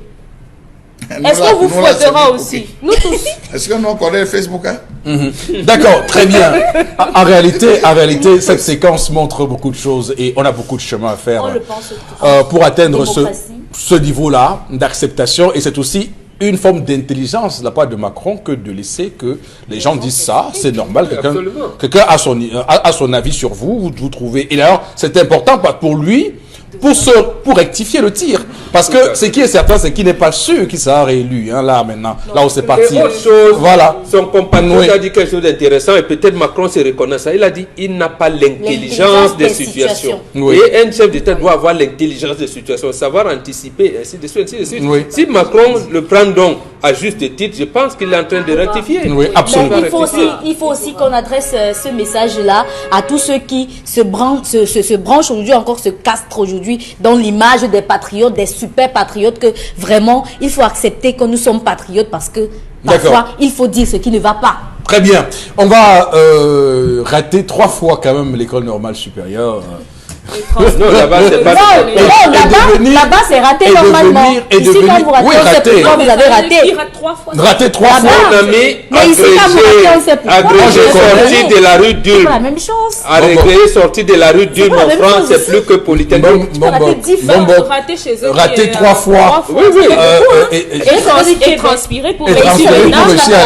Est-ce qu'on vous fouettera aussi? Nous tous. Est-ce que nous on connaît le Facebook, hein? D'accord, très bien. En réalité, cette séquence montre beaucoup de choses et on a beaucoup de chemin à faire pour atteindre ce niveau-là d'acceptation. Et c'est aussi une forme d'intelligence de la part de Macron que de laisser que les gens disent ça, c'est normal. Quelqu'un a son avis sur vous, vous trouvez. Et d'ailleurs, c'est important pour lui pour rectifier le tir. Parce que ce qui est certain, c'est qu'il n'est pas sûr qu'il sera réélu, hein, là maintenant, là où c'est parti. Et autre chose, voilà. Son compatriote a dit quelque chose d'intéressant et peut-être Macron se reconnaît ça. Il a dit il n'a pas l'intelligence des situations. Oui. Et un chef d'État doit avoir l'intelligence des situations, savoir anticiper, ainsi de suite, ainsi de suite. Oui. Si Macron le prend donc à juste titre, je pense qu'il est en train de rectifier. Oui, absolument. Il faut aussi qu'on adresse ce message-là à tous ceux qui se branchent aujourd'hui, encore se castrent aujourd'hui dans l'image des patriotes, des super patriotes, que vraiment, il faut accepter que nous sommes patriotes parce que parfois, il faut dire ce qui ne va pas. Très bien. On va rater 3 fois quand même l'école normale supérieure. Non, là-bas, c'est pas là-bas, c'est raté normalement. Ici, quand vous ratez, on sait pourquoi vous avez raté. Il rate 3 fois. Raté 3 fois. Mon ami, Mais ici, quand vous ratez, on sait pourquoi. agrégé sorti de la rue C'est d'Ulm. pas la même chose. Agrégé sorti de la rue d'Ulm en France, c'est plus que Polytechnique. Raté chez eux. Raté 3 fois. Oui, oui. Et transpirer pour Et réussir transférer le pour réussir.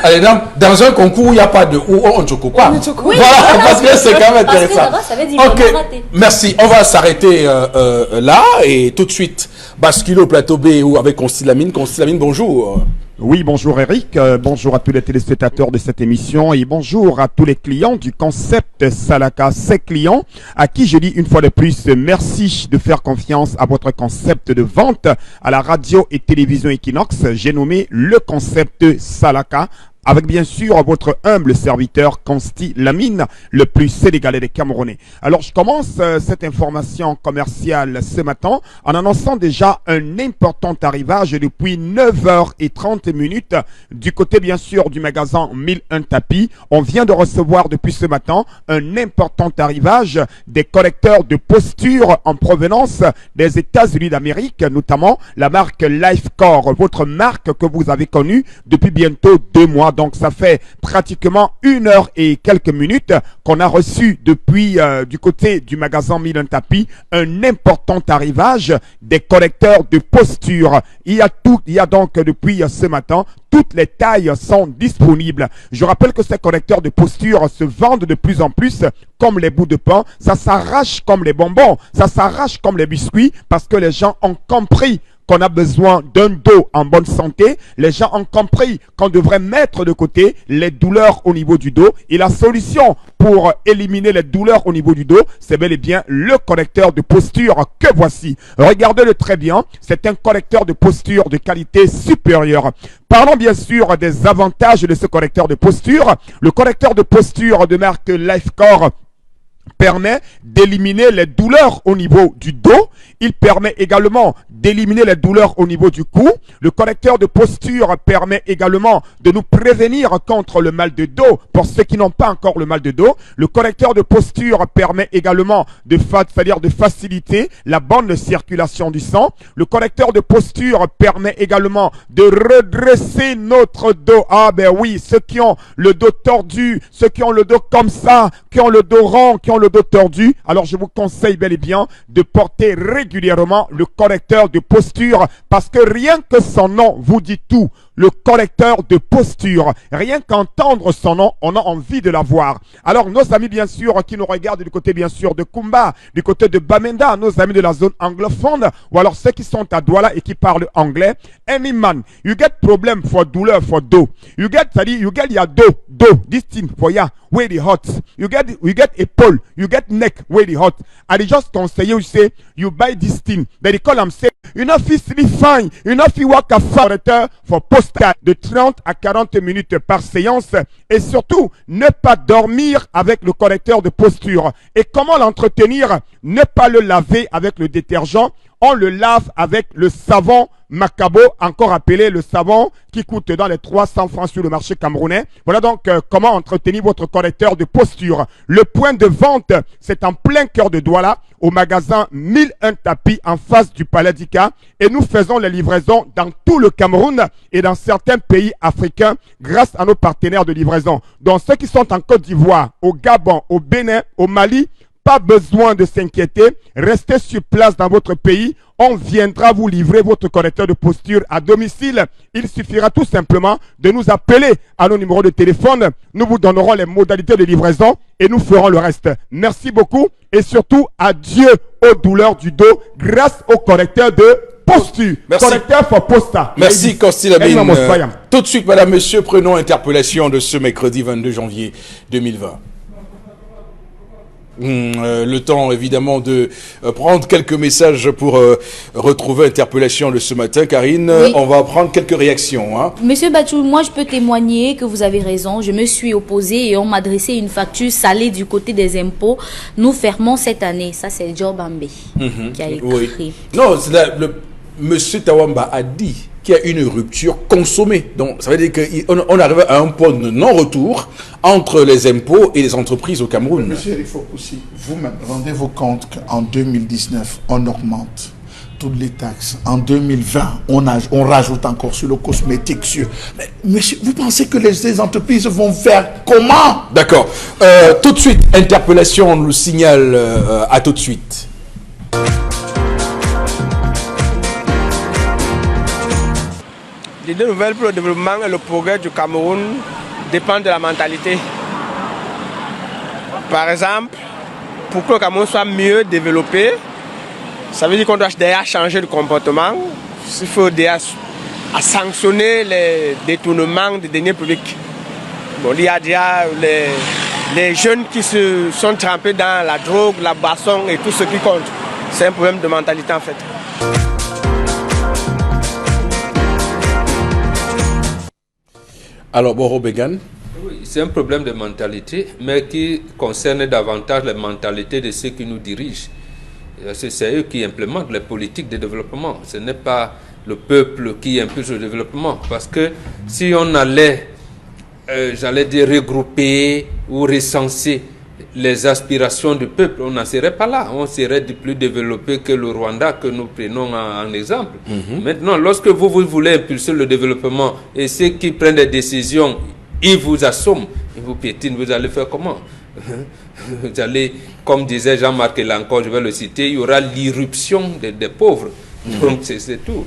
Allez, dans un concours, il n'y a pas de où on ne choque pas. Voilà, parce que c'est quand même intéressant. Parce que ça veut dire qu'on a raté. Merci. On va s'arrêter là et tout de suite basculer au plateau B avec Constilamine. Constilamine, bonjour. Oui, bonjour Eric, bonjour à tous les téléspectateurs de cette émission et bonjour à tous les clients du concept Salaka. Ces clients à qui je dis une fois de plus merci de faire confiance à votre concept de vente à la radio et télévision Equinox. J'ai nommé le concept Salaka, avec bien sûr votre humble serviteur Consti Lamine, le plus sénégalais des Camerounais. Alors je commence cette information commerciale ce matin en annonçant déjà un important arrivage depuis 9h30 du côté bien sûr du magasin 1001 tapis. On vient de recevoir depuis ce matin un important arrivage des correcteurs de posture en provenance des États-Unis d'Amérique, notamment la marque Lifecore, votre marque que vous avez connue depuis bientôt 2 mois. Donc ça fait pratiquement 1 heure et quelques minutes qu'on a reçu depuis du côté du magasin 1001 tapis un important arrivage des correcteurs de posture. Il y a donc depuis ce matin, toutes les tailles sont disponibles. Je rappelle que ces correcteurs de posture se vendent de plus en plus comme les bouts de pain. Ça s'arrache comme les bonbons, ça s'arrache comme les biscuits parce que les gens ont compris qu'on a besoin d'un dos en bonne santé. Les gens ont compris qu'on devrait mettre de côté les douleurs au niveau du dos. Et la solution pour éliminer les douleurs au niveau du dos, c'est bel et bien le correcteur de posture que voici. Regardez-le très bien. C'est un correcteur de posture de qualité supérieure. Parlons bien sûr des avantages de ce correcteur de posture. Le correcteur de posture de marque Lifecore permet d'éliminer les douleurs au niveau du dos. Il permet également d'éliminer les douleurs au niveau du cou. Le correcteur de posture permet également de nous prévenir contre le mal de dos pour ceux qui n'ont pas encore le mal de dos. Le correcteur de posture permet également c'est-à-dire de faciliter la bonne circulation du sang. Le correcteur de posture permet également de redresser notre dos. Ah ben oui, ceux qui ont le dos tordu, ceux qui ont le dos comme ça, qui ont le dos rond, qui ont le dos tordu, alors je vous conseille bel et bien de porter régulièrement le correcteur de posture parce que rien que son nom vous dit tout. Le correcteur de posture, rien qu'entendre son nom, on a envie de l'avoir. Alors nos amis bien sûr qui nous regardent du côté bien sûr de Kumba, du côté de Bamenda, nos amis de la zone anglophone, ou alors ceux qui sont à Douala et qui parlent anglais, any man, you get problem for douleur for dos. You get your dos, this thing for ya, where the hot. You get a pole, you get neck, where the hot. I just conseil you say, you buy this thing. They call them say, you know if sleep fine, you know if you work a correcteur for posture de 30 à 40 minutes par séance et surtout ne pas dormir avec le correcteur de posture. Et comment l'entretenir? Ne pas le laver avec le détergent, on le lave avec le savon Macabo, encore appelé le savon qui coûte dans les 300 francs sur le marché camerounais. Voilà donc comment entretenir votre correcteur de posture. Le point de vente, c'est en plein cœur de Douala, au magasin 1001 tapis en face du Palais d'Ika. Et nous faisons les livraisons dans tout le Cameroun et dans certains pays africains grâce à nos partenaires de livraison. Donc ceux qui sont en Côte d'Ivoire, au Gabon, au Bénin, au Mali, pas besoin de s'inquiéter, restez sur place dans votre pays, on viendra vous livrer votre correcteur de posture à domicile. Il suffira tout simplement de nous appeler à nos numéros de téléphone, nous vous donnerons les modalités de livraison et nous ferons le reste. Merci beaucoup et surtout adieu aux douleurs du dos grâce au correcteur de posture. Merci. Correcteur for posta. Merci Kosti Lamine. Elma Tout de suite, madame, monsieur, prenons interpellation de ce mercredi 22 janvier 2020. Le temps évidemment de prendre quelques messages pour retrouver interpellation de ce matin. Karine, Oui. on va prendre quelques réactions. Hein. Monsieur Bachou, moi je peux témoigner que vous avez raison. Je me suis opposée et on m'a adressé une facture salée du côté des impôts. Nous fermons cette année. Ça, c'est Joe Bambé qui a écrit. Oui. Non, monsieur Tawamba a dit qu'il y a une rupture consommée. Donc, ça veut dire qu'on arrive à un point de non-retour entre les impôts et les entreprises au Cameroun. Monsieur Eric Fopoussi, vous-même, rendez-vous compte qu'en 2019, on augmente toutes les taxes. En 2020, on rajoute encore sur le cosmétique. Mais monsieur, vous pensez que les entreprises vont faire comment? D'accord. Tout de suite, interpellation, on nous signale à tout de suite. L'idée nouvelle pour le développement et le progrès du Cameroun dépend de la mentalité. Par exemple, pour que le Cameroun soit mieux développé, ça veut dire qu'on doit déjà changer de comportement. Il faut déjà sanctionner les détournements des deniers publics. Bon, il y a déjà les jeunes qui se sont trempés dans la drogue, la boisson et tout ce qui compte. C'est un problème de mentalité en fait. Alors, Boro Began. Oui, c'est un problème de mentalité, mais qui concerne davantage la mentalité de ceux qui nous dirigent. C'est eux qui implémentent les politiques de développement. Ce n'est pas le peuple qui impulse le développement. Parce que si on allait, j'allais dire, regrouper ou recenser les aspirations du peuple, on n'en serait pas là. On serait plus développé que le Rwanda que nous prenons en exemple. Maintenant, lorsque vous voulez impulser le développement et ceux qui prennent des décisions, ils vous assomment, ils vous piétinent, vous allez faire comment? Vous allez, comme disait Jean-Marc Elanco, je vais le citer, il y aura l'irruption des pauvres. Donc c'est tout.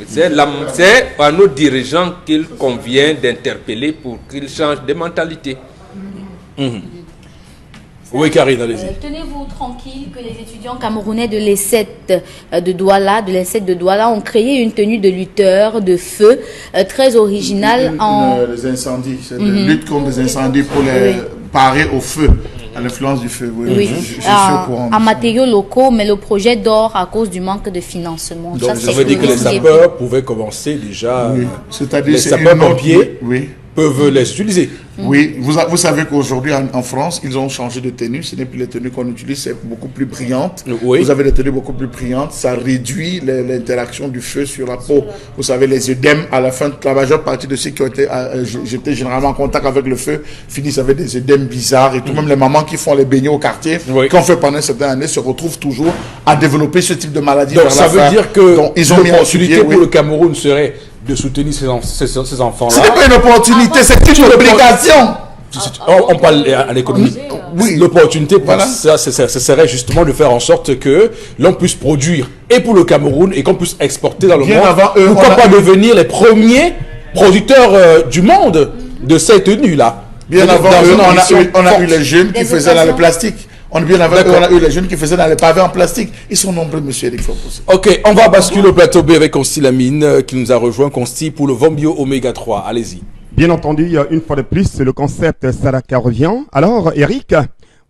C'est à nos dirigeants qu'il convient d'interpeller pour qu'ils changent de mentalité. Oui, Karine, allez-y. Tenez-vous tranquille que les étudiants camerounais de l'ESSET de Douala ont créé une tenue de lutteur de feu très originale les incendies, c'est la lutte contre les incendies pour les parer au feu, à l'influence du feu. Oui. Je suis au courant. En matériaux locaux, mais le projet dort à cause du manque de financement. Donc, ça veut dire que les sapeurs pouvaient commencer déjà. Oui. C'est-à-dire les sapeurs-pompiers peuvent les utiliser. Oui, vous savez qu'aujourd'hui en France, ils ont changé de tenue. Ce n'est plus les tenues qu'on utilise, c'est beaucoup plus brillante. Oui. Vous avez des tenues beaucoup plus brillantes. Ça réduit l'interaction du feu sur la peau. Vous savez, les œdèmes, à la fin, la majeure partie de ceux qui ont été j'étais généralement en contact avec le feu finissent avec des œdèmes bizarres. Et tout même les mamans qui font les beignets au quartier, qui ont fait pendant certaines années, se retrouvent toujours à développer ce type de maladie. Donc ça veut dire que l'opportunité pour le Cameroun serait de soutenir ces enfants-là. Ce n'est pas une opportunité, c'est une obligation. On parle à l'économie. Oui. L'opportunité pour ça, ce serait justement de faire en sorte que l'on puisse produire et pour le Cameroun et qu'on puisse exporter dans le monde. Pourquoi pas devenir les premiers producteurs du monde de cette tenue-là. Bien avant, on a eu les jeunes qui faisaient dans le plastique. On a eu les jeunes qui faisaient dans les pavés en plastique. Ils sont nombreux, monsieur Eric Fopoussi. Ok, on va basculer au plateau B avec Consti Lamine qui nous a rejoint. Consti pour le Vombio Oméga 3. Allez-y. Bien entendu, une fois de plus, le concept Salaka revient. Alors, Eric,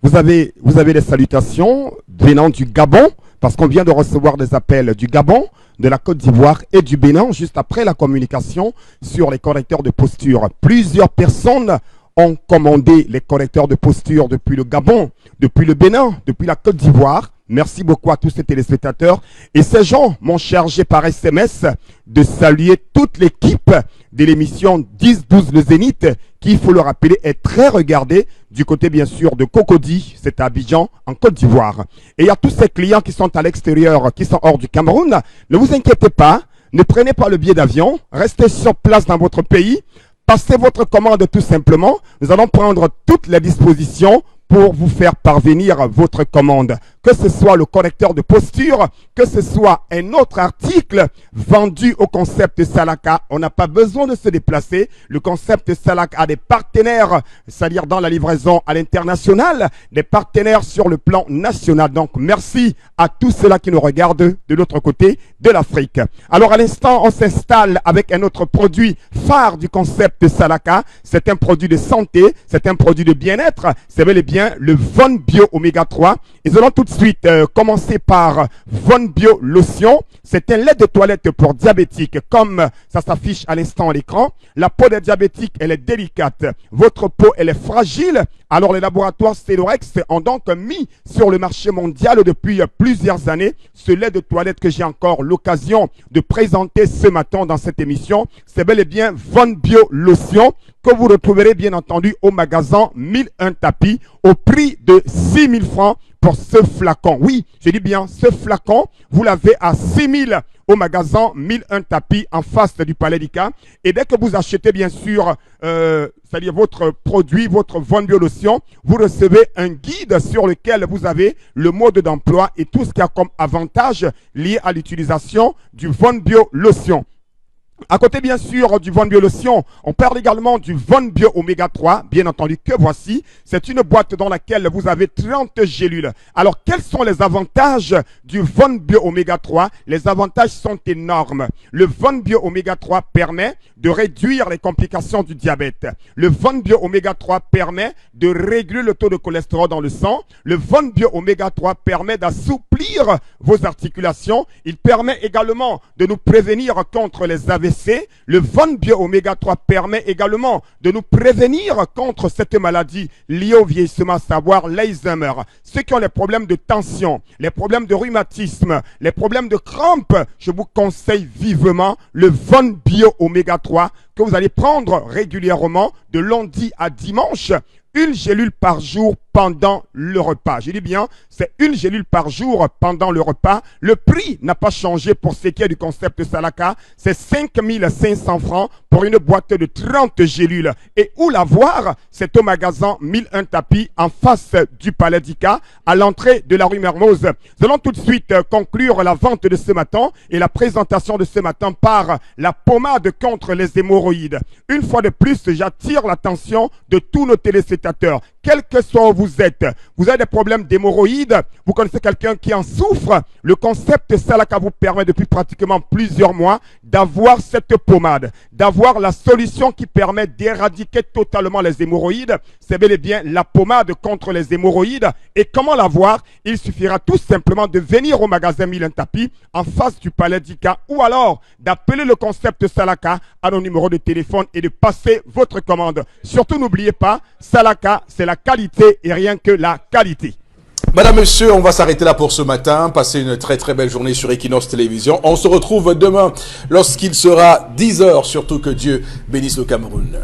vous avez des salutations venant du Gabon, parce qu'on vient de recevoir des appels du Gabon, de la Côte d'Ivoire et du Bénin, juste après la communication sur les correcteurs de posture. Plusieurs personnes ont commandé les correcteurs de posture depuis le Gabon, depuis le Bénin, depuis la Côte d'Ivoire. Merci beaucoup à tous ces téléspectateurs. Et ces gens m'ont chargé par SMS de saluer toute l'équipe de l'émission 10-12 Le Zénith, qui, il faut le rappeler, est très regardée du côté, bien sûr, de Cocody, c'est à Abidjan, en Côte d'Ivoire. Et il y a tous ces clients qui sont à l'extérieur, qui sont hors du Cameroun. Ne vous inquiétez pas, ne prenez pas le billet d'avion, restez sur place dans votre pays. Passez votre commande tout simplement. Nous allons prendre toutes les dispositions pour vous faire parvenir votre commande. Que ce soit le correcteur de posture, que ce soit un autre article vendu au concept Salaka, on n'a pas besoin de se déplacer. Le concept Salaka a des partenaires, c'est-à-dire dans la livraison à l'international, des partenaires sur le plan national. Donc, merci à tous ceux-là qui nous regardent de l'autre côté de l'Afrique. Alors, à l'instant, on s'installe avec un autre produit phare du concept Salaka. C'est un produit de santé, c'est un produit de bien-être, c'est bel et bien le Von Bio Oméga 3. Et nous allons tout de suite commencer par Von Bio Lotion. C'est un lait de toilette pour diabétiques, comme ça s'affiche à l'instant à l'écran. La peau des diabétiques, elle est délicate. Votre peau, elle est fragile. Alors, les laboratoires Celorex ont donc mis sur le marché mondial depuis plusieurs années ce lait de toilette que j'ai encore l'occasion de présenter ce matin dans cette émission. C'est bel et bien Von Bio Lotion que vous retrouverez bien entendu au magasin 1001 tapis au prix de 6 000 francs pour ce flacon. Oui, je dis bien ce flacon, vous l'avez à 6 000 au magasin 1001 tapis en face du Palais d'Ika. Et dès que vous achetez bien sûr, c'est-à-dire votre produit, votre Von Bio Lotion, vous recevez un guide sur lequel vous avez le mode d'emploi et tout ce qu'il y a comme avantage lié à l'utilisation du Von Bio Lotion. À côté, bien sûr, du Von Bio Lotion, on parle également du Von Bio Oméga 3, bien entendu, que voici. C'est une boîte dans laquelle vous avez 30 gélules. Alors, quels sont les avantages du Von Bio Oméga 3? Les avantages sont énormes. Le Von Bio Oméga 3 permet de réduire les complications du diabète. Le Von Bio Oméga 3 permet de réguler le taux de cholestérol dans le sang. Le Von Bio Oméga 3 permet d'assouplir vos articulations. Il permet également de nous prévenir contre les AVC. Le Von Bio Oméga 3 permet également de nous prévenir contre cette maladie liée au vieillissement, à savoir l'Alzheimer. Ceux qui ont les problèmes de tension, les problèmes de rhumatisme, les problèmes de crampes, je vous conseille vivement le Von Bio Oméga 3 que vous allez prendre régulièrement de lundi à dimanche. Une gélule par jour pendant le repas. Je dis bien, c'est une gélule par jour pendant le repas. Le prix n'a pas changé pour ce qui est du concept Salaka. C'est 5 500 francs pour une boîte de 30 gélules. Et où la voir? C'est au magasin 1001 tapis en face du Palais d'Ika, à l'entrée de la rue Mermoz. Nous allons tout de suite conclure la vente de ce matin et la présentation de ce matin par la pommade contre les hémorroïdes. Une fois de plus, j'attire l'attention de tous nos téléspectateurs. Quel que soit où vous êtes, vous avez des problèmes d'hémorroïdes, vous connaissez quelqu'un qui en souffre, le concept Salaka vous permet depuis pratiquement plusieurs mois d'avoir cette pommade, d'avoir la solution qui permet d'éradiquer totalement les hémorroïdes. C'est bel et bien la pommade contre les hémorroïdes. Et comment l'avoir? Il suffira tout simplement de venir au magasin 1001 tapis en face du Palais d'Ika ou alors d'appeler le concept Salaka à nos numéros de téléphone et de passer votre commande. Surtout n'oubliez pas, Salaka, c'est la qualité et rien que la qualité. Madame, Monsieur, on va s'arrêter là pour ce matin. Passez une très très belle journée sur Equinox Télévision. On se retrouve demain lorsqu'il sera 10 h. Surtout que Dieu bénisse le Cameroun.